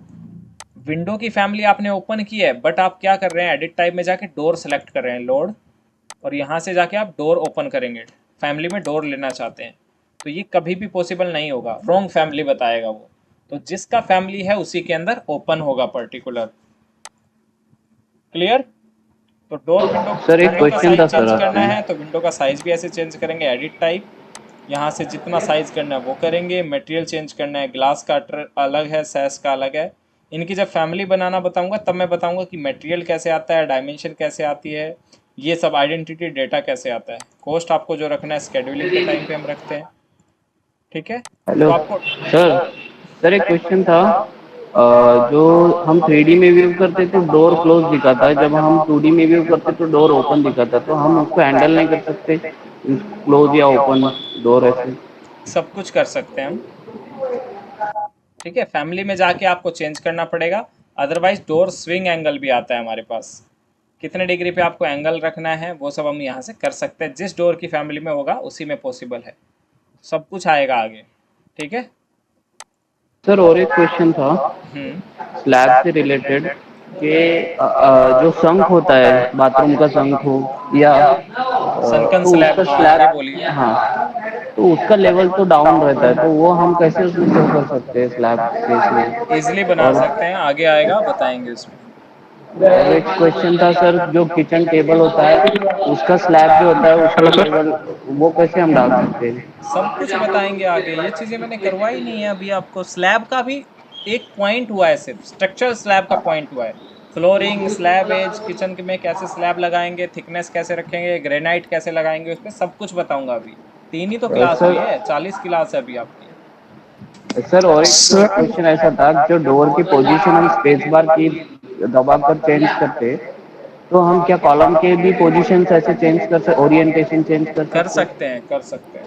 S1: विंडो की फैमिली आपने ओपन की है, बट आप क्या कर रहे हैं? एडिट टाइप में जाके डोर सेलेक्ट कर रहे हैं, लोड, और यहाँ से जाके आप डोर ओपन करेंगे। फैमिली में डोर लेना चाहते हैं तो ये कभी भी पॉसिबल नहीं होगा, रॉन्ग फैमिली बताएगा वो। तो जिसका फैमिली है उसी के अंदर ओपन होगा पर्टिकुलर। क्लियर? तो डोर विंडो
S5: सर एक
S1: विंडो का
S5: क्वेश्चन था
S1: साइज
S5: सर
S1: चेंज करना
S5: आपसे।
S1: है तो विंडो का साइज भी ऐसे चेंज करेंगे, एडिट टाइप, यहाँ से जितना साइज करना है वो करेंगे। मटेरियल चेंज करना है, ग्लास का अलग है, सैस का अलग है। इनकी जब फैमिली बनाना बताऊंगा तब मैं बताऊंगा कि मटेरियल कैसे आता है, डायमेंशन कैसे आती है, ये सब आइडेंटिटी डेटा कैसे आता है। कॉस्ट आपको जो रखना है स्केड्यूलिंग के टाइम पे हम रखते हैं। ठीक है,
S5: हेलो
S1: तो आपको
S5: सर। सर एक क्वेश्चन था। जो हम 3D में व्यू करते तो डोर क्लोज दिखाता है, जब हम 2D में व्यू करते तो डोर ओपन दिखाता है, तो हम उसको हैंडल नहीं कर सकते क्लोज या ओपन डोर ऐसे?
S1: सब कुछ कर सकते हैं हम। ठीक है, फैमिली में जाके आपको चेंज करना पड़ेगा, अदरवाइज डोर स्विंग एंगल भी आता है हमारे पास। कितने डिग्री पे आपको एंगल रखना है वो सब हम यहाँ से कर सकते हैं। जिस डोर की फैमिली में होगा उसी में पॉसिबल है, सब कुछ आएगा आगे। ठीक है
S5: सर और एक क्वेश्चन था स्लैब से रिलेटेड कि जो संक होता है, बाथरूम का संक हो या
S1: सनकन
S5: तो
S1: स्लैब,
S5: उसका
S1: हाँ ये
S5: स्लैब,
S1: बोलिए।
S5: हाँ, तो उसका लेवल तो डाउन रहता है, तो वो हम कैसे उसमें शो कर सकते हैं स्लैब केस में?
S1: इजीली बना
S5: और
S1: सकते हैं, आगे आएगा बताएंगे उसमें।
S5: और एक क्वेश्चन था सर, जो किचन टेबल होता है उसका स्लैब जो होता है उसका लेवल वो कैसे हम डाल सकते हैं?
S1: सब कुछ बताएंगे आगे, ये चीज़ें मैंने करवाई नहीं है अभी आपको। स्लैब का भी एक पॉइंट हुआ है, सिर्फ स्ट्रक्चर स्लैब का पॉइंट हुआ है। फ्लोरिंग, स्लैब एज, किचन में कैसे स्लैब लगाएंगे, थिकनेस कैसे रखेंगे, ग्रेनाइट कैसे लगाएंगे, उस पर सब कुछ बताऊंगा अभी। 3 ही तो क्लास हुई है, 40 क्लास है अभी आपकी।
S5: सर और एक क्वेश्चन ऐसा था, जो डोर की पोजीशन हम स्पेस बार की दबाकर चेंज करते, तो हम क्या कॉलम के भी पोजीशन ऐसे चेंज कर सकते, ओरिएंटेशन चेंज कर
S1: कर
S5: सकते?
S1: सकते हैं, कर सकते हैं।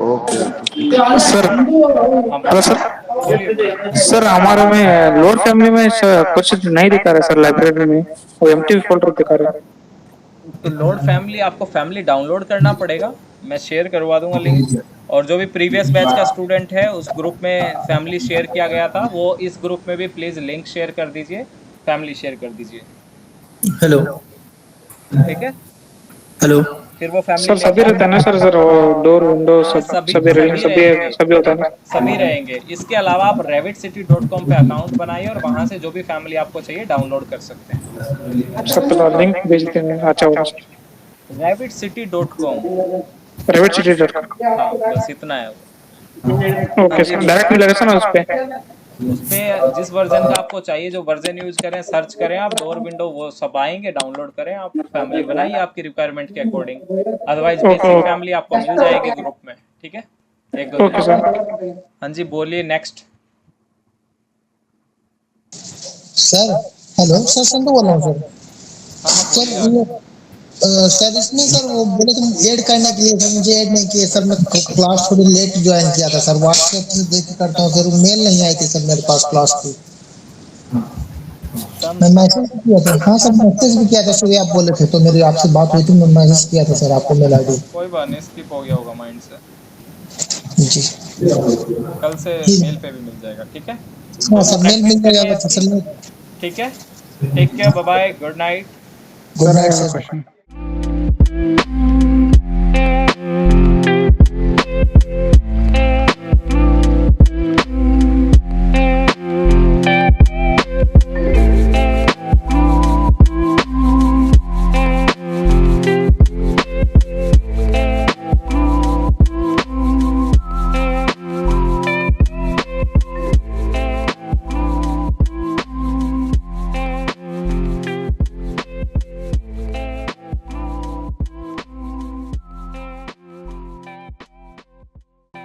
S5: ओके।
S3: सर
S1: हाँ
S3: हेलो सर।
S1: बोलिए बोलिए।
S3: सर हमारे में लोअर फैमिली में कुछ नहीं दिखा रहा सर, लाइब्रेरी में वो एम्प्टी फोल्डर दिखा रहा है।
S1: तो लोड फैमिली, आपको फैमिली डाउनलोड करना पड़ेगा, मैं शेयर करवा दूंगा लिंक। और जो भी प्रीवियस बैच का स्टूडेंट है उस ग्रुप में फैमिली शेयर किया गया था, वो इस ग्रुप में भी प्लीज़ लिंक शेयर कर दीजिए, फैमिली शेयर कर दीजिए।
S2: हेलो
S1: ठीक है,
S2: हेलो।
S1: फिर वो फैमिली
S3: सर सभी
S1: लेके
S3: रहता है ना
S1: आप,
S3: सर वो डोर विंडो
S1: हाँ
S3: सब
S1: सभी
S3: सभी
S1: सभी
S3: सभी
S1: रहेंगे,
S3: सभी होता है ना?
S1: सभी रहेंगे। इसके अलावा आप revitcity.com पे अकाउंट बनाइए और वहाँ से जो भी फैमिली आपको चाहिए डाउनलोड कर सकते हैं।
S3: सब पता लिंक भेज देंगे, अच्छा होगा sir.
S1: revitcity.com,
S3: private city dot com.
S1: हाँ बस इतना है वो। हाँ
S3: ओके
S1: जी,
S3: सर, डायरेक्ट मिलेगा सर ना उस पे?
S1: उस पर जिस वर्जन का आपको चाहिए, जो वर्जन यूज करें, सर्च करें आप डोर विंडो, वो सब आएंगे, डाउनलोड करें, आप फैमिली बनाइए आपकी रिक्वायरमेंट के according. Otherwise
S3: okay
S1: basic family आपको मिल जाएगी ग्रुप में। ठीक है, 1-2 दिन
S3: ओके
S1: में।
S3: सर।
S1: हाँ जी बोलिए नेक्स्ट।
S6: सर हेलो सर, संतु बोल रहा हूँ सर।
S1: हाँ हाँ
S6: सर
S1: बोलिए।
S6: सर इसमें सर वो बोले तुम ऐड करने के लिए, सर मुझे ऐड नहीं किए सर। मैं क्लास थोड़ी लेट ज्वाइन किया था सर, व्हाट्सएप से देख के करता हूँ सर, मेल नहीं आई थी सर मेरे पास क्लास की। मैं मैसेज भी किया था, हाँ सर मैसेज भी किया था सुबह, आप बोले थे तो मेरी आपसे बात हुई थी, मैं मैसेज किया था सर आपको मेल आईडी।
S1: कोई बात नहीं, स्किप हो गया होगा माइंड से।
S6: जी
S1: कल से
S6: ठीक
S1: मेल
S6: है।
S1: पे भी मिल जाएगा, ठीक है।
S6: हाँ
S1: तो
S6: सर मेल
S1: प्रैक्टिस
S6: मिल
S1: करिए
S6: जाएगा तो
S1: इसकी,
S6: सर।
S1: ठीक है। Take care, bye bye, good night.
S6: Good
S3: sir, I
S6: night
S3: have a
S6: sir.
S3: question.